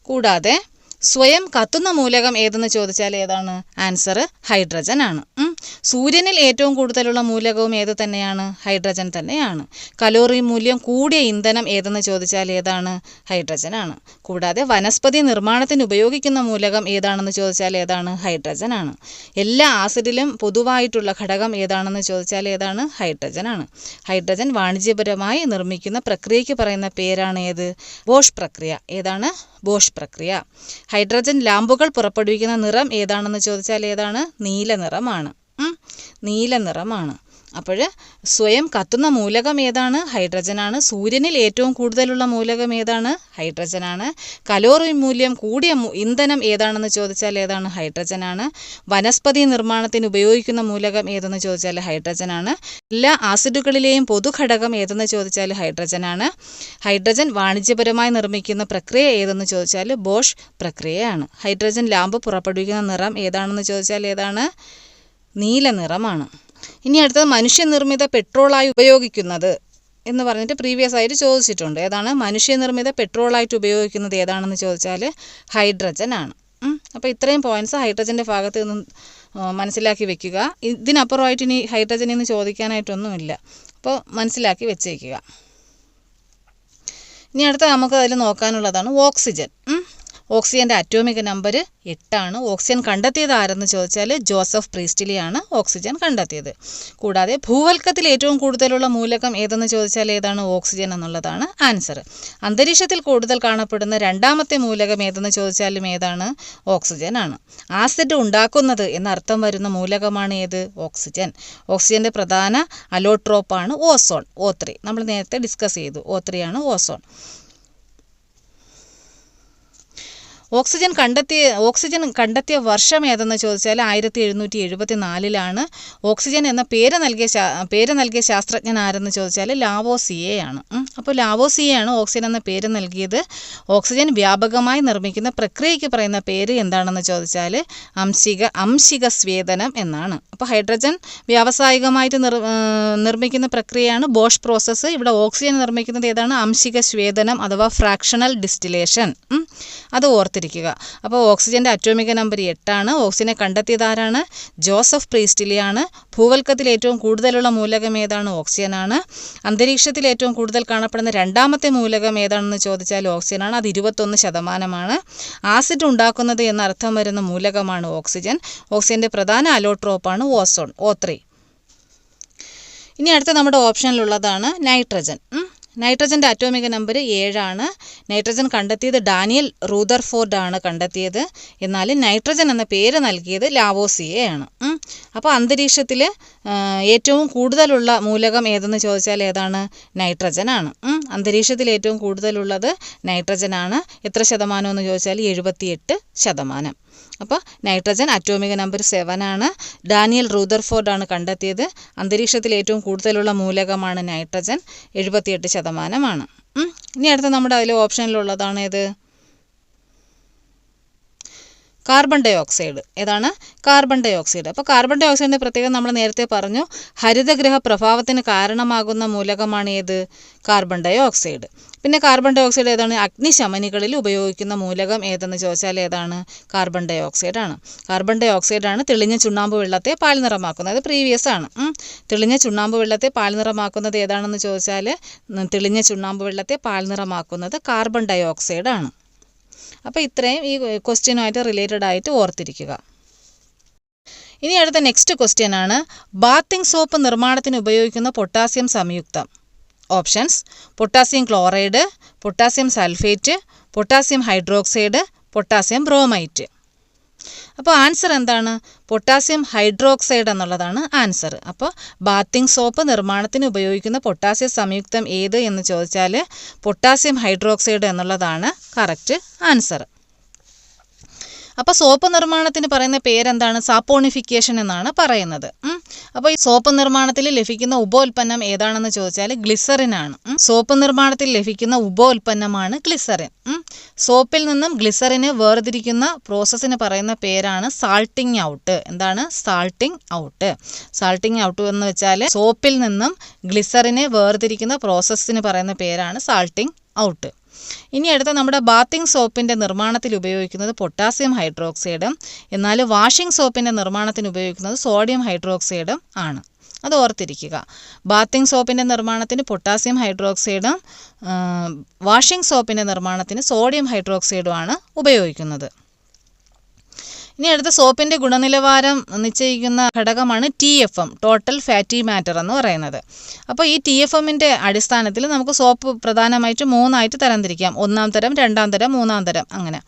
കൂടാതെ സ്വയം കത്തുന്ന മൂലകം ഏതെന്ന് ചോദിച്ചാൽ ഏതാണ്? ആൻസർ ഹൈഡ്രജൻ ആണ്. സൂര്യനിൽ ഏറ്റവും കൂടുതലുള്ള മൂലകവും ഏത് തന്നെയാണ്? ഹൈഡ്രജൻ തന്നെയാണ്. കലോറി മൂല്യം കൂടിയ ഇന്ധനം ഏതെന്ന് ചോദിച്ചാൽ ഏതാണ്? ഹൈഡ്രജൻ ആണ്. കൂടാതെ വനസ്പതി നിർമ്മാണത്തിന് ഉപയോഗിക്കുന്ന മൂലകം ഏതാണെന്ന് ചോദിച്ചാൽ ഏതാണ്? ഹൈഡ്രജൻ ആണ്. എല്ലാ ആസിഡിലും പൊതുവായിട്ടുള്ള ഘടകം ഏതാണെന്ന് ചോദിച്ചാൽ ഏതാണ്? ഹൈഡ്രജൻ ആണ്. ഹൈഡ്രജൻ വാണിജ്യപരമായി നിർമ്മിക്കുന്ന പ്രക്രിയയ്ക്ക് പറയുന്ന പേരാണ് ഏത്? ബോഷ് പ്രക്രിയ. ഏതാണ്? ബോഷ് പ്രക്രിയ. ഹൈഡ്രജൻ ലാമ്പുകൾ പുറപ്പെടുവിക്കുന്ന നിറം ഏതാണെന്ന് ചോദിച്ചാൽ ഏതാണ്? നീല നിറമാണ്. നീല നിറമാണ്. അപ്പോൾ സ്വയം കത്തുന്ന മൂലകം ഏതാണ്? ഹൈഡ്രജനാണ്. സൂര്യനിൽ ഏറ്റവും കൂടുതലുള്ള മൂലകം ഏതാണ്? ഹൈഡ്രജനാണ്. കലോറി മൂല്യം കൂടിയ ഇന്ധനം ഏതാണെന്ന് ചോദിച്ചാൽ ഏതാണ്? ഹൈഡ്രജനാണ്. വനസ്പതി നിർമ്മാണത്തിന് ഉപയോഗിക്കുന്ന മൂലകം ഏതെന്ന് ചോദിച്ചാൽ ഹൈഡ്രജനാണ്. എല്ലാ ആസിഡുകളിലെയും പൊതുഘടകം ഏതെന്ന് ചോദിച്ചാൽ ഹൈഡ്രജനാണ്. ഹൈഡ്രജൻ വാണിജ്യപരമായി നിർമ്മിക്കുന്ന പ്രക്രിയ ഏതെന്ന് ചോദിച്ചാൽ ബോഷ് പ്രക്രിയയാണ്. ഹൈഡ്രജൻ ലാമ്പ് പുറപ്പെടുവിക്കുന്ന നിറം ഏതാണെന്ന് ചോദിച്ചാൽ ഏതാണ്? നീല നിറമാണ്. ഇനി അടുത്തത് മനുഷ്യനിർമ്മിത പെട്രോളായി ഉപയോഗിക്കുന്നത് എന്ന് പറഞ്ഞിട്ട് പ്രീവിയസ് ആയിട്ട് ചോദിച്ചിട്ടുണ്ട്. ഏതാണ്? മനുഷ്യനിർമ്മിത പെട്രോളായിട്ട് ഉപയോഗിക്കുന്നത് ഏതാണെന്ന് ചോദിച്ചാൽ ഹൈഡ്രജൻ ആണ്. അപ്പോൾ ഇത്രയും പോയിൻറ്റ്സ് ഹൈഡ്രജൻ്റെ ഭാഗത്ത് നിന്ന് മനസ്സിലാക്കി വെക്കുക. ഇതിനപ്പുറമായിട്ട് ഇനി ഹൈഡ്രജനിൽ നിന്ന് ചോദിക്കാനായിട്ടൊന്നുമില്ല. അപ്പോൾ മനസ്സിലാക്കി വെച്ചേക്കുക. ഇനി അടുത്ത നമുക്ക് അതിൽ നോക്കാനുള്ളതാണ് ഓക്സിജൻ. ഓക്സിജൻ്റെ അറ്റോമിക നമ്പർ 8. ഓക്സിജൻ കണ്ടെത്തിയത് ആരെന്ന് ചോദിച്ചാൽ ജോസഫ് പ്രീസ്റ്റ്ലിയാണ് ഓക്സിജൻ കണ്ടെത്തിയത്. കൂടാതെ ഭൂവൽക്കത്തിൽ ഏറ്റവും കൂടുതലുള്ള മൂലകം ഏതെന്ന് ചോദിച്ചാൽ ഏതാണ്? ഓക്സിജൻ എന്നുള്ളതാണ് ആൻസർ. അന്തരീക്ഷത്തിൽ കൂടുതൽ കാണപ്പെടുന്ന രണ്ടാമത്തെ മൂലകം ഏതെന്ന് ചോദിച്ചാലും ഏതാണ്? ഓക്സിജൻ ആണ്. ആസിഡ് ഉണ്ടാക്കുന്നത് എന്നർത്ഥം വരുന്ന മൂലകമാണ് ഏത്? ഓക്സിജൻ. ഓക്സിജൻ്റെ പ്രധാന അലോട്രോപ്പാണ് ഓസോൺ, O3. നമ്മൾ നേരത്തെ ഡിസ്കസ് ചെയ്തു. O3 ആണ് ഓസോൺ. ഓക്സിജൻ കണ്ടെത്തിയ വർഷം ഏതെന്ന് ചോദിച്ചാൽ 1774 ഓക്സിജൻ എന്ന പേര് നൽകിയ ശാസ്ത്രജ്ഞൻ ആരെന്ന് ചോദിച്ചാൽ ലാവോസിയെ ആണ്. അപ്പോൾ ലാവോസിയെ ആണ് ഓക്സിജൻ എന്ന പേര് നൽകിയത്. ഓക്സിജൻ വ്യാപകമായി നിർമ്മിക്കുന്ന പ്രക്രിയയ്ക്ക് പറയുന്ന പേര് എന്താണെന്ന് ചോദിച്ചാൽ അംശിക സ്വേദനം എന്നാണ്. അപ്പോൾ ഹൈഡ്രജൻ വ്യാവസായികമായിട്ട് നിർമ്മിക്കുന്ന പ്രക്രിയയാണ് ബോഷ് പ്രോസസ്സ്. ഇവിടെ ഓക്സിജൻ നിർമ്മിക്കുന്നത് ഏതാണ്? അംശിക സ്വേദനം അഥവാ ഫ്രാക്ഷണൽ ഡിസ്റ്റിലേഷൻ. അത് ഓർത്തിരിക്കുക. അപ്പോൾ ഓക്സിജൻ്റെ അറ്റോമിക നമ്പർ 8. ഓക്സിജനെ കണ്ടെത്തിയത് ആരാണ്? ജോസഫ് പ്രീസ്റ്റ്ലിയാണ്. ഭൂവൽക്കത്തിൽ ഏറ്റവും കൂടുതലുള്ള മൂലകം ഏതാണ്? ഓക്സിജനാണ്. അന്തരീക്ഷത്തിൽ ഏറ്റവും കൂടുതൽ കാണപ്പെടുന്ന രണ്ടാമത്തെ മൂലകം ഏതാണെന്ന് ചോദിച്ചാൽ ഓക്സിജനാണ്. അത് 21%. ആസിഡ് ഉണ്ടാക്കുന്നത് എന്നർത്ഥം വരുന്ന മൂലകമാണ് ഓക്സിജൻ. ഓക്സിജൻ്റെ പ്രധാന അലോട്രോപ്പാണ് ഓസോൺ, O3. ഇനി അടുത്ത നമ്മുടെ ഓപ്ഷനിലുള്ളതാണ് നൈട്രജൻ. നൈട്രജൻ്റെ അറ്റോമിക നമ്പർ 7. നൈട്രജൻ കണ്ടെത്തിയത് ഡാനിയൽ റൂദർഫോർഡ് ആണ് കണ്ടെത്തിയത്. എന്നാൽ നൈട്രജൻ എന്ന പേര് നൽകിയത് ലാവോസിയെ ആണ്. അപ്പോൾ അന്തരീക്ഷത്തിൽ ഏറ്റവും കൂടുതലുള്ള മൂലകം ഏതെന്ന് ചോദിച്ചാൽ ഏതാണ്? നൈട്രജൻ ആണ്. അന്തരീക്ഷത്തിൽ ഏറ്റവും കൂടുതലുള്ളത് നൈട്രജൻ ആണ്. എത്ര ശതമാനം എന്ന് ചോദിച്ചാൽ 78%. അപ്പോൾ നൈട്രജൻ അറ്റോമിക നമ്പർ 7 ആണ്. ഡാനിയൽ റൂദർഫോർഡ് ആണ് കണ്ടെത്തിയത്. അന്തരീക്ഷത്തിൽ ഏറ്റവും കൂടുതലുള്ള മൂലകമാണ് നൈട്രജൻ, 78%. ഇനി അടുത്ത നമ്മുടെ അതിൽ ഓപ്ഷനിലുള്ളതാണ് ഏത്? Carbon dioxide. ഏതാണ്? Carbon dioxide. അപ്പോൾ കാർബൺ ഡൈ ഓക്സൈഡിൻ്റെ പ്രത്യേകം നമ്മൾ നേരത്തെ പറഞ്ഞു. ഹരിതഗൃഹ പ്രഭാവത്തിന് കാരണമാകുന്ന മൂലകമാണ് ഏത്? Carbon dioxide. പിന്നെ കാർബൺ ഡൈ ഓക്സൈഡ് ഏതാണ്? അഗ്നിശമനികളിൽ ഉപയോഗിക്കുന്ന മൂലകം ഏതെന്ന് ചോദിച്ചാൽ ഏതാണ്? കാർബൺ ഡൈ ഓക്സൈഡ് ആണ്. കാർബൺ ഡൈ ഓക്സൈഡാണ് തെളിഞ്ഞ ചുണ്ണാമ്പ് വെള്ളത്തെ പാൽനിറമാക്കുന്നത്. അത് പ്രീവിയസ് ആണ്. തെളിഞ്ഞ ചുണ്ണാമ്പ് വെള്ളത്തെ പാൽനിറമാക്കുന്നത് ഏതാണെന്ന് ചോദിച്ചാൽ തെളിഞ്ഞ ചുണ്ണാമ്പ് വെള്ളത്തെ പാൽനിറമാക്കുന്നത് കാർബൺ ഡൈ ഓക്സൈഡ് ആണ്. അപ്പോൾ ഇത്രയും ഈ ക്വസ്റ്റ്യനുമായിട്ട് റിലേറ്റഡ് ആയിട്ട് ഓർത്തിരിക്കുക. ഇനി അടുത്ത നെക്സ്റ്റ് ക്വസ്റ്റ്യൻ ആണ്, ബാത്തിങ് സോപ്പ് നിർമ്മാണത്തിന് ഉപയോഗിക്കുന്ന പൊട്ടാസ്യം സംയുക്തം. Options: potassium chloride, potassium sulphate, potassium hydroxide, potassium bromite. അപ്പോൾ ആൻസർ എന്താണ്? പൊട്ടാസ്യം ഹൈഡ്രോക്സൈഡ് എന്നുള്ളതാണ് ആൻസർ. അപ്പോൾ ബാത്തിങ് സോപ്പ് നിർമ്മാണത്തിന് ഉപയോഗിക്കുന്ന പൊട്ടാസ്യം സംയുക്തം ഏത് എന്ന് ചോദിച്ചാൽ പൊട്ടാസ്യം ഹൈഡ്രോക്സൈഡ് എന്നുള്ളതാണ് കറക്റ്റ് ആൻസർ. അപ്പോൾ സോപ്പ് നിർമ്മാണത്തിന് പറയുന്ന പേരെന്താണ്? സാപ്പോണിഫിക്കേഷൻ എന്നാണ് പറയുന്നത്. അപ്പോൾ ഈ സോപ്പ് നിർമ്മാണത്തിൽ ലഭിക്കുന്ന ഉപോൽപ്പന്നം ഏതാണെന്ന് ചോദിച്ചാൽ ഗ്ലിസറിനാണ്. സോപ്പ് നിർമ്മാണത്തിൽ ലഭിക്കുന്ന ഉപോൽപ്പന്നമാണ് ഗ്ലിസറിൻ. സോപ്പിൽ നിന്നും ഗ്ലിസറിനെ വേർതിരിക്കുന്ന പ്രോസസ്സിന് പറയുന്ന പേരാണ് സാൾട്ടിങ് ഔട്ട്. എന്താണ് സാൾട്ടിങ് ഔട്ട്? സാൾട്ടിങ് ഔട്ട് എന്ന് വെച്ചാൽ സോപ്പിൽ നിന്നും ഗ്ലിസറിനെ വേർതിരിക്കുന്ന പ്രോസസ്സിന് പറയുന്ന പേരാണ് സാൾട്ടിങ് ഔട്ട്. ഇനി അടുത്ത നമ്മുടെ ബാത്തിങ് സോപ്പിൻ്റെ നിർമ്മാണത്തിൽ ഉപയോഗിക്കുന്നത് പൊട്ടാസ്യം ഹൈഡ്രോക്സൈഡും എന്നാൽ വാഷിംഗ് സോപ്പിൻ്റെ നിർമ്മാണത്തിന് ഉപയോഗിക്കുന്നത് സോഡിയം ഹൈഡ്രോക്സൈഡും ആണ്. അത് ഓർത്തിരിക്കുക. ബാത്തിങ് സോപ്പിൻ്റെ നിർമ്മാണത്തിന് പൊട്ടാസ്യം ഹൈഡ്രോക്സൈഡും വാഷിംഗ് സോപ്പിൻ്റെ നിർമ്മാണത്തിന് സോഡിയം ഹൈഡ്രോക്സൈഡുമാണ് ഉപയോഗിക്കുന്നത്. ഇനി അടുത്ത സോപ്പിൻ്റെ ഗുണനിലവാരം നിശ്ചയിക്കുന്ന ഘടകമാണ് TFM, ടോട്ടൽ ഫാറ്റി മാറ്റർ എന്ന് പറയുന്നത്. അപ്പോൾ ഈ TFMൻ്റെ അടിസ്ഥാനത്തിൽ നമുക്ക് സോപ്പ് പ്രധാനമായിട്ടും 3 തരംതിരിക്കാം. 1-ാം തരം, 2-ാം തരം, 3-ാം തരം അങ്ങനെ.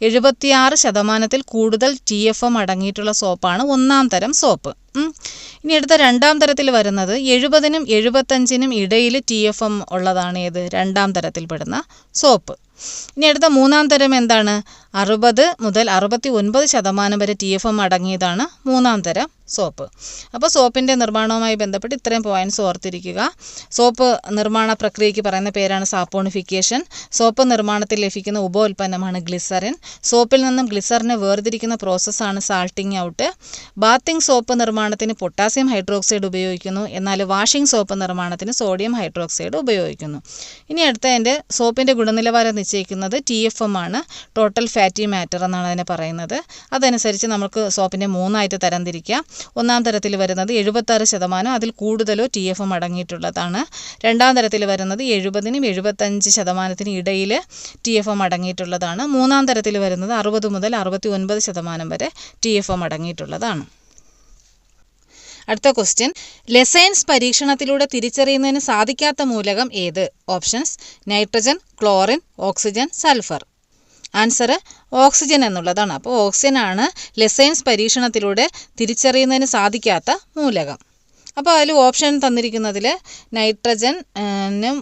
76% കൂടുതൽ TFM അടങ്ങിയിട്ടുള്ള സോപ്പാണ് 1-ാം തരം സോപ്പ്. ഇനി അടുത്ത 2-ാം തരത്തിൽ വരുന്നത് 70-നും 75-നും ഇടയിൽ TFM ഉള്ളതാണ് ഏത്? 2-ാം തരത്തിൽപ്പെടുന്ന സോപ്പ്. ഇനി അടുത്ത 3-ാം തരം എന്താണ്? 60 മുതൽ 69% വരെ TFM അടങ്ങിയതാണ് 3-ാം തരം സോപ്പ്. അപ്പോൾ സോപ്പിൻ്റെ നിർമ്മാണവുമായി ബന്ധപ്പെട്ട് ഇത്രയും പോയിന്റ്സ് ഓർത്തിരിക്കുക. സോപ്പ് നിർമ്മാണ പ്രക്രിയയ്ക്ക് പറയുന്ന പേരാണ് സാപ്പോണിഫിക്കേഷൻ. സോപ്പ് നിർമ്മാണത്തിൽ ലഭിക്കുന്ന ഉപോൽപ്പന്നമാണ് ഗ്ലിസറിൻ. സോപ്പിൽ നിന്നും ഗ്ലിസറിനെ വേർതിരിക്കുന്ന പ്രോസസ്സാണ് സാൾട്ടിങ് ഔട്ട്. ബാത്തിങ് സോപ്പ് നിർമ്മാണത്തിന് പൊട്ടാസ്യം ഹൈഡ്രോക്സൈഡ് ഉപയോഗിക്കുന്നു, എന്നാൽ വാഷിംഗ് സോപ്പ് നിർമ്മാണത്തിന് സോഡിയം ഹൈഡ്രോക്സൈഡ് ഉപയോഗിക്കുന്നു. ഇനി അടുത്ത എൻ്റെ സോപ്പിൻ്റെ ഗുണനിലവാരം നിശ്ചയിക്കുന്നത് TFM ആണ്, ടോട്ടൽ ഫാറ്റി മാറ്റർ എന്നാണ് അതിനെ പറയുന്നത്. അതനുസരിച്ച് നമുക്ക് സോപ്പിനെ 3 തരംതിരിക്കാം. 1-ാം തരത്തിൽ വരുന്നത് 76% അതിൽ കൂടുതലോ TFM അടങ്ങിയിട്ടുള്ളതാണ്. 2-ാം തരത്തിൽ വരുന്നത് 70-നും 75% ഇടയിൽ TFM അടങ്ങിയിട്ടുള്ളതാണ്. 3-ാം തരത്തിൽ വരുന്നത് 60 മുതൽ 69% വരെ TFM അടങ്ങിയിട്ടുള്ളതാണ്. അടുത്ത ക്വസ്റ്റ്യൻ: ലെസൈൻസ് പരീക്ഷണത്തിലൂടെ തിരിച്ചറിയുന്നതിന് സാധിക്കാത്ത മൂലകം ഏത്? Options: nitrogen, chlorine, oxygen, sulphur. Answer oxygen എന്നുള്ളതാണ്. അപ്പോൾ ഓക്സിജനാണ് ലെസൈൻസ് പരീക്ഷണത്തിലൂടെ തിരിച്ചറിയുന്നതിന് സാധിക്കാത്ത മൂലകം. അപ്പോൾ അതിൽ ഓപ്ഷൻ തന്നിരിക്കുന്നതിൽ നൈട്രജനും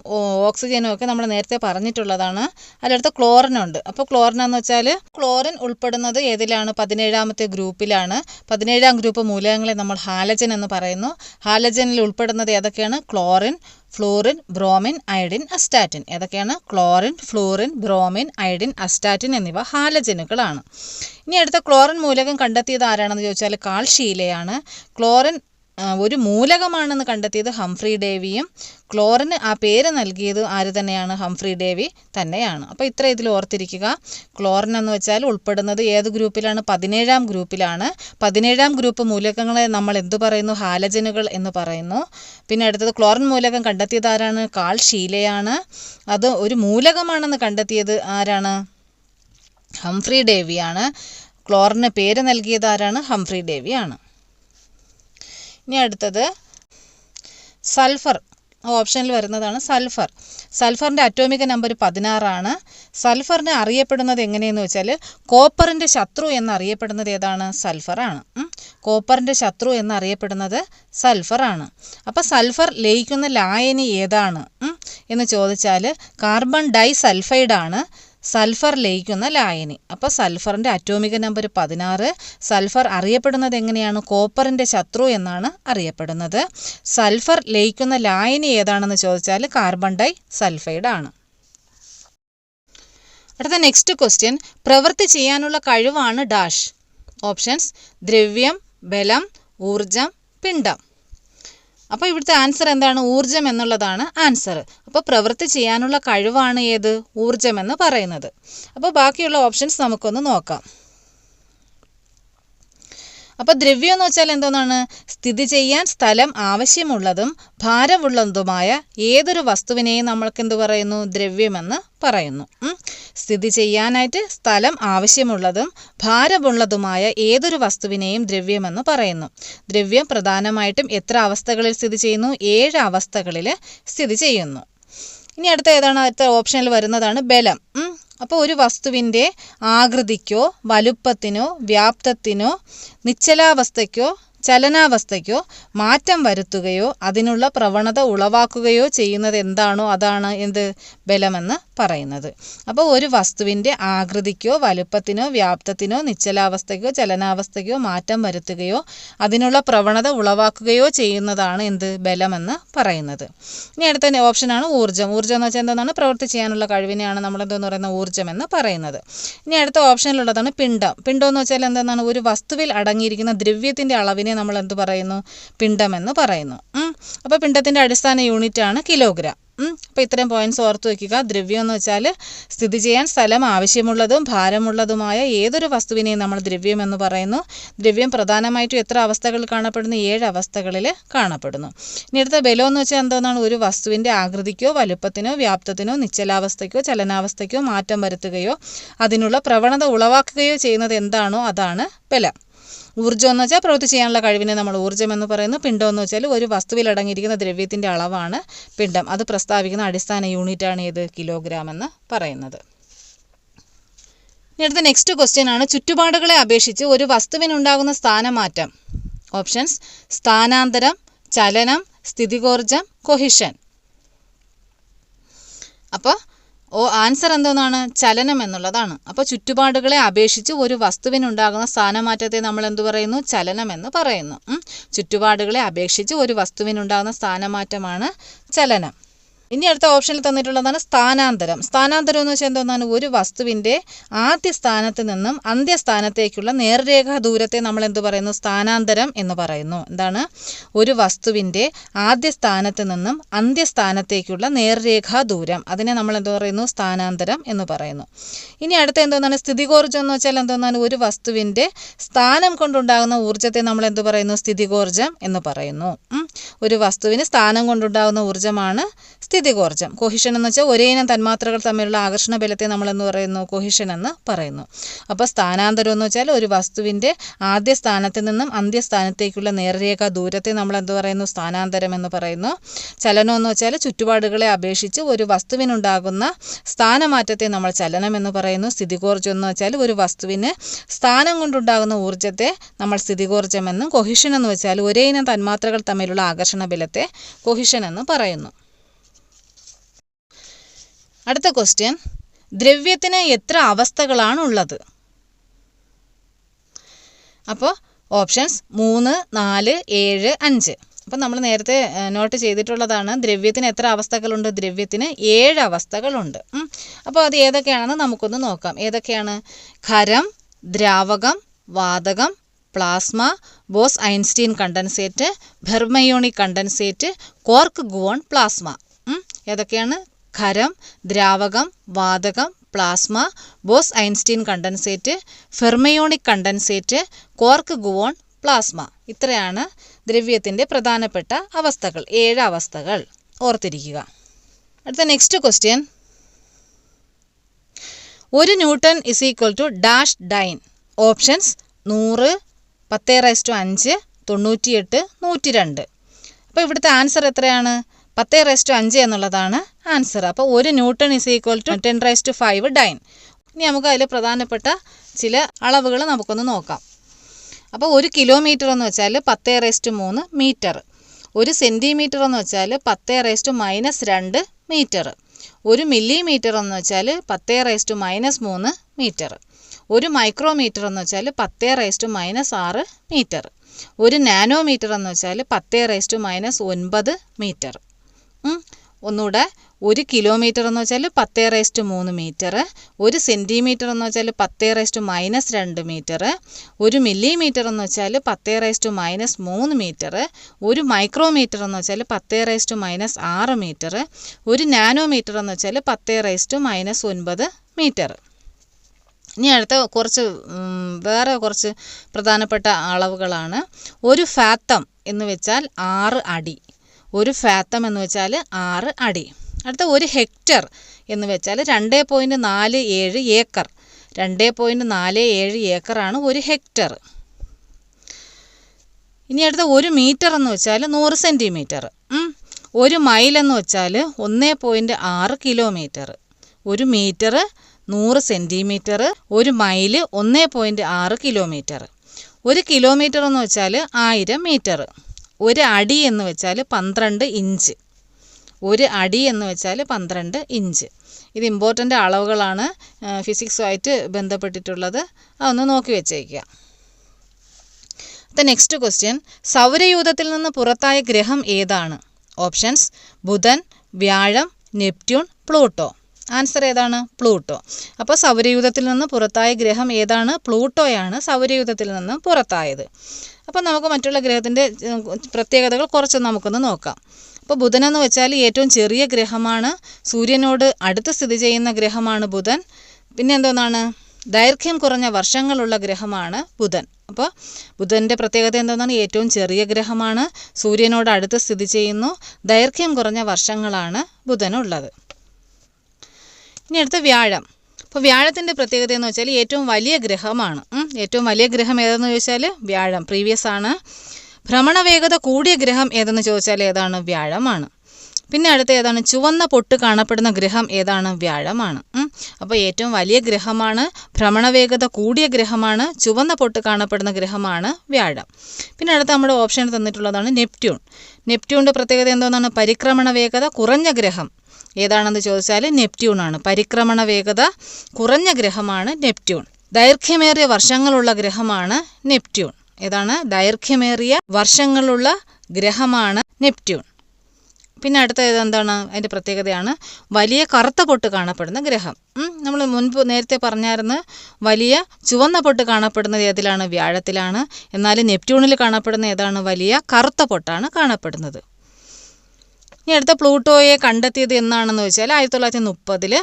ഓക്സിജനും ഒക്കെ നമ്മൾ നേരത്തെ പറഞ്ഞിട്ടുള്ളതാണ്. അതിലടുത്ത് ക്ലോറിനുണ്ട്. അപ്പോൾ ക്ലോറിൻ എന്ന് വെച്ചാൽ ക്ലോറിൻ ഉൾപ്പെടുന്നത് ഏതിലാണ്? 17-ാമത്തെ ഗ്രൂപ്പിലാണ്. 17-ാം ഗ്രൂപ്പ് മൂലകങ്ങളെ നമ്മൾ ഹാലജൻ എന്ന് പറയുന്നു. ഹാലജനിൽ ഉൾപ്പെടുന്നത് ഏതൊക്കെയാണ്? Chlorine, fluorine, bromine, iodine, astatine. ഏതൊക്കെയാണ്? Chlorine, fluorine, bromine, iodine, astatine എന്നിവ ഹാലജനുകളാണ്. ഇനി അടുത്ത ക്ലോറിൻ മൂലകം കണ്ടെത്തിയത് ആരാണെന്ന് ചോദിച്ചാൽ കാൾ ഷീലയാണ്. ക്ലോറിൻ ഒരു മൂലകമാണെന്ന് കണ്ടെത്തിയത് ഹംഫ്രി ഡേവിയും ക്ലോറിന് ആ പേര് നൽകിയത് ആര് തന്നെയാണ്? ഹംഫ്രി ഡേവി തന്നെയാണ്. അപ്പോൾ ഇത്ര ഇതിൽ ഓർത്തിരിക്കുക. ക്ലോറിൻ എന്ന് വെച്ചാൽ ഉൾപ്പെടുന്നത് ഏത് ഗ്രൂപ്പിലാണ്? 17-ാം ഗ്രൂപ്പിലാണ്. 17-ാം ഗ്രൂപ്പ് മൂലകങ്ങളെ നമ്മൾ എന്തു പറയുന്നു? ഹാലജനുകൾ എന്ന് പറയുന്നു. പിന്നെ അടുത്തത് ക്ലോറിൻ മൂലകം കണ്ടെത്തിയത് ആരാണ്? കാൾ ഷീലയാണ്. അത് ഒരു മൂലകമാണെന്ന് കണ്ടെത്തിയത് ആരാണ്? ഹംഫ്രി ഡേവിയാണ്. ക്ലോറിന് പേര് നൽകിയത് ആരാണ്? ഹംഫ്രി ഡേവിയാണ്. ഇനി അടുത്തത് സൾഫർ. ഓപ്ഷനിൽ വരുന്നതാണ് സൾഫർ. സൾഫറിൻ്റെ അറ്റോമിക നമ്പർ 16 ആണ്. സൾഫറിനെ അറിയപ്പെടുന്നത് എങ്ങനെയെന്ന് വെച്ചാൽ കോപ്പറിൻ്റെ ശത്രു എന്നറിയപ്പെടുന്നത് ഏതാണ്? സൾഫറാണ്. കോപ്പറിൻ്റെ ശത്രു എന്നറിയപ്പെടുന്നത് സൾഫറാണ്. അപ്പോൾ സൾഫർ ലയിക്കുന്ന ലായനി ഏതാണ് എന്ന് ചോദിച്ചാൽ കാർബൺ ഡൈ സൾഫൈഡാണ് സൾഫർ ലയിക്കുന്ന ലായനി. അപ്പോൾ സൾഫറിൻ്റെ അറ്റോമിക നമ്പർ 16. സൾഫർ അറിയപ്പെടുന്നത് എങ്ങനെയാണ്? കോപ്പറിൻ്റെ ശത്രു എന്നാണ് അറിയപ്പെടുന്നത്. സൾഫർ ലയിക്കുന്ന ലായനി ഏതാണെന്ന് ചോദിച്ചാൽ കാർബൺ ഡൈ സൾഫൈഡ് ആണ്. അടുത്ത നെക്സ്റ്റ് ക്വസ്റ്റ്യൻ: പ്രവൃത്തി ചെയ്യാനുള്ള കഴിവാണ് ഡാഷ്. ഓപ്ഷൻസ്: ദ്രവ്യം, ബലം, ഊർജം, പിണ്ഡം. അപ്പോൾ ഇവിടുത്തെ ആൻസർ എന്താണ്? ഊർജം എന്നുള്ളതാണ് ആൻസർ. അപ്പോൾ പ്രവൃത്തി ചെയ്യാനുള്ള കഴിവാണ് ഏത്? ഊർജം എന്ന് പറയുന്നത്. അപ്പോൾ ബാക്കിയുള്ള ഓപ്ഷൻസ് നമുക്കൊന്ന് നോക്കാം. അപ്പോൾ ദ്രവ്യം എന്ന് വെച്ചാൽ എന്തോന്നാണ്? സ്ഥിതി ചെയ്യാൻ സ്ഥലം ആവശ്യമുള്ളതും ഭാരമുള്ളതുമായ ഏതൊരു വസ്തുവിനെയും നമ്മൾക്ക് എന്ത് പറയുന്നു? ദ്രവ്യമെന്ന് പറയുന്നു. സ്ഥിതി ചെയ്യാനായിട്ട് സ്ഥലം ആവശ്യമുള്ളതും ഭാരമുള്ളതുമായ ഏതൊരു വസ്തുവിനെയും ദ്രവ്യമെന്ന് പറയുന്നു. ദ്രവ്യം പ്രധാനമായിട്ടും എത്ര അവസ്ഥകളിൽ സ്ഥിതി ചെയ്യുന്നു? 7 അവസ്ഥകളിൽ സ്ഥിതി ചെയ്യുന്നു. ഇനി അടുത്ത ഏതാണ്? അടുത്ത ഓപ്ഷനിൽ വരുന്നതാണ് ബലം. അപ്പോൾ ഒരു വസ്തുവിൻ്റെ ആകൃതിക്കോ വലുപ്പത്തിനോ വ്യാപ്തത്തിനോ നിശ്ചലാവസ്ഥയ്ക്കോ ചലനാവസ്ഥയ്ക്കോ മാറ്റം വരുത്തുകയോ അതിനുള്ള പ്രവണത ഉളവാക്കുകയോ ചെയ്യുന്നത് എന്താണോ അതാണ് എന്ത്? ബലമെന്ന് പറയുന്നത്. അപ്പോൾ ഒരു വസ്തുവിൻ്റെ ആകൃതിക്കോ വലുപ്പത്തിനോ വ്യാപ്തത്തിനോ നിശ്ചലാവസ്ഥയ്ക്കോ ചലനാവസ്ഥയ്ക്കോ മാറ്റം വരുത്തുകയോ അതിനുള്ള പ്രവണത ഉളവാക്കുകയോ ചെയ്യുന്നതാണ് എന്ത്? ബലമെന്ന് പറയുന്നത്. ഇനി അടുത്ത ഓപ്ഷനാണ് ഊർജ്ജം. ഊർജ്ജം എന്ന് വെച്ചാൽ എന്താണ്? പ്രവൃത്തി ചെയ്യാനുള്ള കഴിവിനെയാണ് നമ്മളെന്തെന്ന് പറയുന്നത്? ഊർജ്ജം എന്ന് പറയുന്നത്. ഇനി അടുത്ത ഓപ്ഷനിലുള്ളതാണ് പിണ്ഡം. പിണ്ഡം എന്ന് വെച്ചാൽ എന്താണ്? ഒരു വസ്തുവിൽ അടങ്ങിയിരിക്കുന്ന ദ്രവ്യത്തിൻ്റെ അളവിനെ നമ്മൾ എന്ത് പറയുന്നു? പിണ്ഡമെന്ന് പറയുന്നു. അപ്പോൾ പിണ്ഡത്തിൻ്റെ അടിസ്ഥാന യൂണിറ്റാണ് കിലോഗ്രാം. അപ്പോൾ ഇത്രയും പോയിന്റ്സ് ഓർത്ത് വയ്ക്കുക. ദ്രവ്യം എന്ന് വെച്ചാൽ സ്ഥിതി ചെയ്യാൻ സ്ഥലം ആവശ്യമുള്ളതും ഭാരമുള്ളതുമായ ഏതൊരു വസ്തുവിനെയും നമ്മൾ ദ്രവ്യം എന്ന് പറയുന്നു. ദ്രവ്യം പ്രധാനമായിട്ടും എത്ര അവസ്ഥകളിൽ കാണപ്പെടുന്നു? 7 അവസ്ഥകളിൽ കാണപ്പെടുന്നു. ഇനി അടുത്ത ബലം എന്ന് വെച്ചാൽ എന്താണ്? ഒരു വസ്തുവിൻ്റെ ആകൃതിക്കോ വലുപ്പത്തിനോ വ്യാപ്തത്തിനോ നിശ്ചലാവസ്ഥയ്ക്കോ ചലനാവസ്ഥയ്ക്കോ മാറ്റം വരുത്തുകയോ അതിനുള്ള പ്രവണത ഉളവാക്കുകയോ ചെയ്യുന്നത് എന്താണോ അതാണ് ബലം. ഊർജ്ജം എന്ന് വെച്ചാൽ പ്രവൃത്തി ചെയ്യാനുള്ള കഴിവിനെ നമ്മൾ ഊർജ്ജം എന്ന് പറയുന്നു. പിണ്ഡം എന്ന് വെച്ചാൽ ഒരു വസ്തുവിൽ അടങ്ങിയിരിക്കുന്ന ദ്രവ്യത്തിൻ്റെ അളവാണ് പിണ്ഡം. അത് പ്രസ്താവിക്കുന്ന അടിസ്ഥാന യൂണിറ്റാണ് ഏത്? കിലോഗ്രാം എന്ന് പറയുന്നത്. ഇനി അടുത്ത നെക്സ്റ്റ് ക്വസ്റ്റ്യൻ ആണ് ചുറ്റുപാടുകളെ അപേക്ഷിച്ച് ഒരു വസ്തുവിനുണ്ടാകുന്ന സ്ഥാനമാറ്റം. ഓപ്ഷൻസ്: സ്ഥാനാന്തരം, ചലനം, സ്ഥിതികോർജ്ജം, കൊഹിഷൻ. അപ്പോൾ ആൻസർ എന്തോന്നാണ്? ചലനം എന്നുള്ളതാണ്. അപ്പോൾ ചുറ്റുപാടുകളെ അപേക്ഷിച്ച് ഒരു വസ്തുവിനുണ്ടാകുന്ന സ്ഥാനമാറ്റത്തെ നമ്മൾ എന്ത് പറയുന്നു? ചലനം എന്ന് പറയുന്നു. ചുറ്റുപാടുകളെ അപേക്ഷിച്ച് ഒരു വസ്തുവിനുണ്ടാകുന്ന സ്ഥാനമാറ്റമാണ് ചലനം. ഇനി അടുത്ത ഓപ്ഷനിൽ തന്നിട്ടുള്ളതാണ് സ്ഥാനാന്തരം. സ്ഥാനാന്തരം എന്ന് വെച്ചാൽ എന്താണ്? ഒരു വസ്തുവിൻ്റെ ആദ്യ സ്ഥാനത്ത് നിന്നും അന്ത്യസ്ഥാനത്തേക്കുള്ള നേർരേഖാ ദൂരത്തെ നമ്മൾ എന്ത് പറയുന്നു? സ്ഥാനാന്തരം എന്ന് പറയുന്നു. എന്താണ്? ഒരു വസ്തുവിൻ്റെ ആദ്യ സ്ഥാനത്ത് നിന്നും അന്ത്യസ്ഥാനത്തേക്കുള്ള നേർരേഖാ ദൂരം, അതിനെ നമ്മൾ എന്ത് പറയുന്നു? സ്ഥാനാന്തരം എന്ന് പറയുന്നു. ഇനി അടുത്ത എന്താണ്? സ്ഥിതികോർജ്ജം എന്ന് വെച്ചാൽ എന്താണ്? ഒരു വസ്തുവിൻ്റെ സ്ഥാനം കൊണ്ടുണ്ടാകുന്ന ഊർജ്ജത്തെ നമ്മൾ എന്ത് പറയുന്നു? സ്ഥിതികോർജ്ജം എന്ന് പറയുന്നു. ഒരു വസ്തുവിന് സ്ഥാനം കൊണ്ടുണ്ടാകുന്ന ഊർജ്ജമാണ് സ്ഥിതികോർജ്ജം. കൊഹിഷൻ എന്ന് വെച്ചാൽ ഒരേ ഇനം തന്മാത്രകൾ തമ്മിലുള്ള ആകർഷണ ബലത്തെ നമ്മൾ എന്ന് പറയുന്നു? കൊഹിഷൻ എന്ന് പറയുന്നു. അപ്പോൾ സ്ഥാനാന്തരം എന്ന് വെച്ചാൽ ഒരു വസ്തുവിൻ്റെ ആദ്യ സ്ഥാനത്ത് നിന്നും അന്ത്യസ്ഥാനത്തേക്കുള്ള നേർരേഖ ദൂരത്തെ നമ്മൾ എന്ത് പറയുന്നു? സ്ഥാനാന്തരം എന്ന് പറയുന്നു. ചലനം എന്ന് വെച്ചാൽ ചുറ്റുപാടുകളെ അപേക്ഷിച്ച് ഒരു വസ്തുവിനുണ്ടാകുന്ന സ്ഥാനമാറ്റത്തെ നമ്മൾ ചലനം എന്ന് പറയുന്നു. സ്ഥിതികോർജ്ജം എന്ന് വെച്ചാൽ ഒരു വസ്തുവിന് സ്ഥാനം കൊണ്ടുണ്ടാകുന്ന ഊർജ്ജത്തെ നമ്മൾ സ്ഥിതികോർജ്ജം എന്നും, കൊഹിഷൻ എന്ന് വെച്ചാൽ ഒരേ ഇനം തന്മാത്രകൾ തമ്മിലുള്ള ആകർഷണ ബലത്തെ കൊഹിഷൻ എന്ന് പറയുന്നു. അടുത്ത ക്വസ്റ്റ്യൻ: ദ്രവ്യത്തിന് എത്ര അവസ്ഥകളാണ് ഉള്ളത്? അപ്പോൾ ഓപ്ഷൻസ് 3, 4, 7, 5. അപ്പം നമ്മൾ നേരത്തെ നോട്ട് ചെയ്തിട്ടുള്ളതാണ്. ദ്രവ്യത്തിന് എത്ര അവസ്ഥകളുണ്ട്? ദ്രവ്യത്തിന് 7 അവസ്ഥകളുണ്ട്. അപ്പോൾ അത് ഏതൊക്കെയാണെന്ന് നമുക്കൊന്ന് നോക്കാം. ഏതൊക്കെയാണ്? ഖരം, ദ്രാവകം, വാതകം, plasma, Bose Einstein condensate, fermionic condensate, quark gluon plasma. ഏതൊക്കെയാണ്? ഖരം, ദ്രാവകം, വാതകം, plasma, Bose Einstein condensate, fermionic condensate, quark gluon plasma. ഇത്രയാണ് ദ്രവ്യത്തിൻ്റെ പ്രധാനപ്പെട്ട അവസ്ഥകൾ. 7 അവസ്ഥകൾ ഓർത്തിരിക്കുക. അടുത്ത next question: 1 newton is equal to dash dyne. Options: 100, 10⁵5, 98, 102. അപ്പോൾ ഇവിടുത്തെ ആൻസർ എത്രയാണ്? 10⁵5 എന്നുള്ളതാണ് ആൻസർ. അപ്പോൾ 1 newton is equal to 10⁵5 dyne. ഇനി നമുക്ക് അതിൽ പ്രധാനപ്പെട്ട ചില അളവുകൾ നമുക്കൊന്ന് നോക്കാം. അപ്പോൾ 1 കിലോമീറ്റർ എന്ന് വെച്ചാൽ 10⁻³ മീറ്റർ. 1 സെൻറ്റിമീറ്റർ എന്ന് വെച്ചാൽ 10⁻⁻2 മീറ്റർ. 1 മില്ലിമീറ്റർ എന്ന് വെച്ചാൽ 10⁻³ മീറ്റർ. 1 മൈക്രോമീറ്റർ എന്ന് വെച്ചാൽ 10⁻⁻6 മീറ്റർ. 1 നാനോമീറ്റർ എന്ന് വെച്ചാൽ 10⁻⁻9 മീറ്റർ. ഒന്നുകൂടെ: 1 കിലോമീറ്റർ എന്ന് വെച്ചാൽ 10⁻³ മീറ്റർ. 1 സെൻറ്റിമീറ്റർ എന്ന് വെച്ചാൽ 10⁻⁻2 മീറ്റർ. 1 മില്ലിമീറ്റർ എന്ന് വെച്ചാൽ 10⁻⁻3 മീറ്റർ. 1 മൈക്രോമീറ്റർ എന്ന് വെച്ചാൽ 10⁻⁻6 മീറ്റർ. 1 നാനോമീറ്റർ എന്ന് വെച്ചാൽ 10⁻⁻9 മീറ്റർ. ഇനി അടുത്ത വേറെ കുറച്ച് പ്രധാനപ്പെട്ട അളവുകളാണ്. ഒരു ഫാത്തം എന്ന് വെച്ചാൽ 6 അടി. ഒരു ഫാത്തം എന്ന് വെച്ചാൽ 6 അടി. അടുത്ത ഒരു ഹെക്ടർ എന്ന് വെച്ചാൽ 2.47 ഏക്കർ. 2.47 ഏക്കറാണ് ഒരു ഹെക്ടർ. ഇനി അടുത്ത ഒരു മീറ്റർ എന്ന് വെച്ചാൽ 100 സെൻറ്റിമീറ്റർ. ഒരു മൈൽ എന്ന് വെച്ചാൽ 1.6 കിലോമീറ്റർ. ഒരു മീറ്റർ 100 സെൻറ്റിമീറ്റർ, ഒരു മൈല് 1.6 കിലോമീറ്റർ. ഒരു കിലോമീറ്റർ എന്ന് വെച്ചാൽ 1000 മീറ്റർ. ഒരു അടി എന്ന് വെച്ചാൽ 12 ഇഞ്ച്. ഒരു അടി എന്ന് വെച്ചാൽ 12 ഇഞ്ച്. ഇത് ഇമ്പോർട്ടൻ്റ് അളവുകളാണ്, ഫിസിക്സുമായിട്ട് ബന്ധപ്പെട്ടിട്ടുള്ളത്. അതൊന്ന് നോക്കി വെച്ചേക്കുക. നെക്സ്റ്റ് ക്വസ്റ്റ്യൻ, സൗരയൂഥത്തിൽ നിന്ന് പുറത്തായ ഗ്രഹം ഏതാണ്? ഓപ്ഷൻസ്: ബുധൻ, വ്യാഴം, നെപ്റ്റ്യൂൺ, പ്ലൂട്ടോ. ആൻസർ ഏതാണ്? പ്ലൂട്ടോ. അപ്പോൾ സൗരയൂഥത്തിൽ നിന്ന് പുറത്തായ ഗ്രഹം ഏതാണ്? പ്ലൂട്ടോയാണ് സൗരയൂഥത്തിൽ നിന്ന് പുറത്തായത്. അപ്പോൾ നമുക്ക് മറ്റുള്ള ഗ്രഹത്തിൻ്റെ പ്രത്യേകതകൾ കുറച്ച് നമുക്കൊന്ന് നോക്കാം. അപ്പോൾ ബുധനെന്ന് വെച്ചാൽ ഏറ്റവും ചെറിയ ഗ്രഹമാണ്. സൂര്യനോട് അടുത്ത് സ്ഥിതി ചെയ്യുന്ന ഗ്രഹമാണ് ബുധൻ. പിന്നെ എന്തോന്നാണ്? ദൈർഘ്യം കുറഞ്ഞ വർഷങ്ങളുള്ള ഗ്രഹമാണ് ബുധൻ. അപ്പോൾ ബുധൻ്റെ പ്രത്യേകത എന്താണ്? ഏറ്റവും ചെറിയ ഗ്രഹമാണ്, സൂര്യനോട് അടുത്ത് സ്ഥിതി ചെയ്യുന്നു, ദൈർഘ്യം കുറഞ്ഞ വർഷങ്ങളാണ് ബുധനുള്ളത്. ഇനി അടുത്ത വ്യാഴം. അപ്പോൾ വ്യാഴത്തിൻ്റെ പ്രത്യേകത എന്ന് വെച്ചാൽ ഏറ്റവും വലിയ ഗ്രഹമാണ്. ഏറ്റവും വലിയ ഗ്രഹം ഏതെന്ന് ചോദിച്ചാൽ വ്യാഴം, പ്രീവിയസ് ആണ്. ഭ്രമണവേഗത കൂടിയ ഗ്രഹം ഏതെന്ന് ചോദിച്ചാൽ ഏതാണ്? വ്യാഴമാണ്. പിന്നെ അടുത്ത ഏതാണ്? ചുവന്ന പൊട്ട് കാണപ്പെടുന്ന ഗ്രഹം ഏതാണ്? വ്യാഴമാണ്. അപ്പോൾ ഏറ്റവും വലിയ ഗ്രഹമാണ്, ഭ്രമണവേഗത കൂടിയ ഗ്രഹമാണ്, ചുവന്ന പൊട്ട് കാണപ്പെടുന്ന ഗ്രഹമാണ് വ്യാഴം. പിന്നെ അടുത്ത നമ്മുടെ ഓപ്ഷൻ തന്നിട്ടുള്ളതാണ് നെപ്റ്റ്യൂൺ. നെപ്റ്റ്യൂണിൻ്റെ പ്രത്യേകത എന്താണ്? പരിക്രമണ വേഗത കുറഞ്ഞ ഗ്രഹം ഏതാണെന്ന് ചോദിച്ചാൽ നെപ്റ്റ്യൂൺ ആണ്. പരിക്രമണ വേഗത കുറഞ്ഞ ഗ്രഹമാണ് നെപ്റ്റ്യൂൺ. ദൈർഘ്യമേറിയ വർഷങ്ങളുള്ള ഗ്രഹമാണ് നെപ്റ്റ്യൂൺ. ഏതാണ്? ദൈർഘ്യമേറിയ വർഷങ്ങളുള്ള ഗ്രഹമാണ് നെപ്റ്റ്യൂൺ. പിന്നെ അടുത്ത എന്താണ്? അതിൻ്റെ പ്രത്യേകതയാണ് വലിയ കറുത്ത പൊട്ട് കാണപ്പെടുന്ന ഗ്രഹം. നമ്മൾ മുൻപ് നേരത്തെ പറഞ്ഞായിരുന്നു, വലിയ ചുവന്ന പൊട്ട് കാണപ്പെടുന്നത് ഏതിലാണ്? വ്യാഴത്തിലാണ്. എന്നാൽ നെപ്റ്റ്യൂണിൽ കാണപ്പെടുന്ന ഏതാണ്? വലിയ കറുത്ത പൊട്ടാണ് കാണപ്പെടുന്നത്. ഇനി അടുത്ത പ്ലൂട്ടോയെ കണ്ടെത്തിയത് എന്നാണെന്ന് വെച്ചാൽ 1930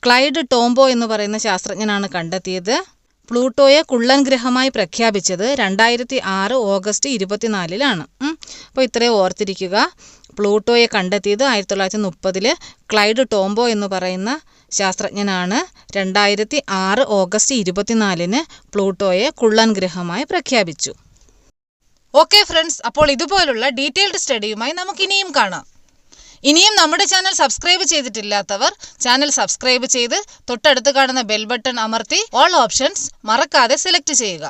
ക്ലൈഡ് ടോംബോ എന്ന് പറയുന്ന ശാസ്ത്രജ്ഞനാണ് കണ്ടെത്തിയത്. പ്ലൂട്ടോയെ കുള്ളൻ ഗ്രഹമായി പ്രഖ്യാപിച്ചത് 2006 ഓഗസ്റ്റ് 24 അപ്പോൾ ഇത്രയും ഓർത്തിരിക്കുക. പ്ലൂട്ടോയെ കണ്ടെത്തിയത് 1930 ക്ലൈഡ് ടോംബോ എന്ന് പറയുന്ന ശാസ്ത്രജ്ഞനാണ്. 2006 ഓഗസ്റ്റ് 24 പ്ലൂട്ടോയെ കുള്ളൻ ഗ്രഹമായി പ്രഖ്യാപിച്ചു. ഓക്കെ ഫ്രണ്ട്സ്, അപ്പോൾ ഇതുപോലുള്ള ഡീറ്റെയിൽഡ് സ്റ്റഡിയുമായി നമുക്കിനിയും കാണാം. ഇനിയും നമ്മുടെ ചാനൽ സബ്സ്ക്രൈബ് ചെയ്തിട്ടില്ലാത്തവർ ചാനൽ സബ്സ്ക്രൈബ് ചെയ്ത് തൊട്ടടുത്ത് കാണുന്ന ബെൽ ബട്ടൺ അമർത്തി ഓൾ ഓപ്ഷൻസ് മറക്കാതെ സെലക്ട് ചെയ്യുക.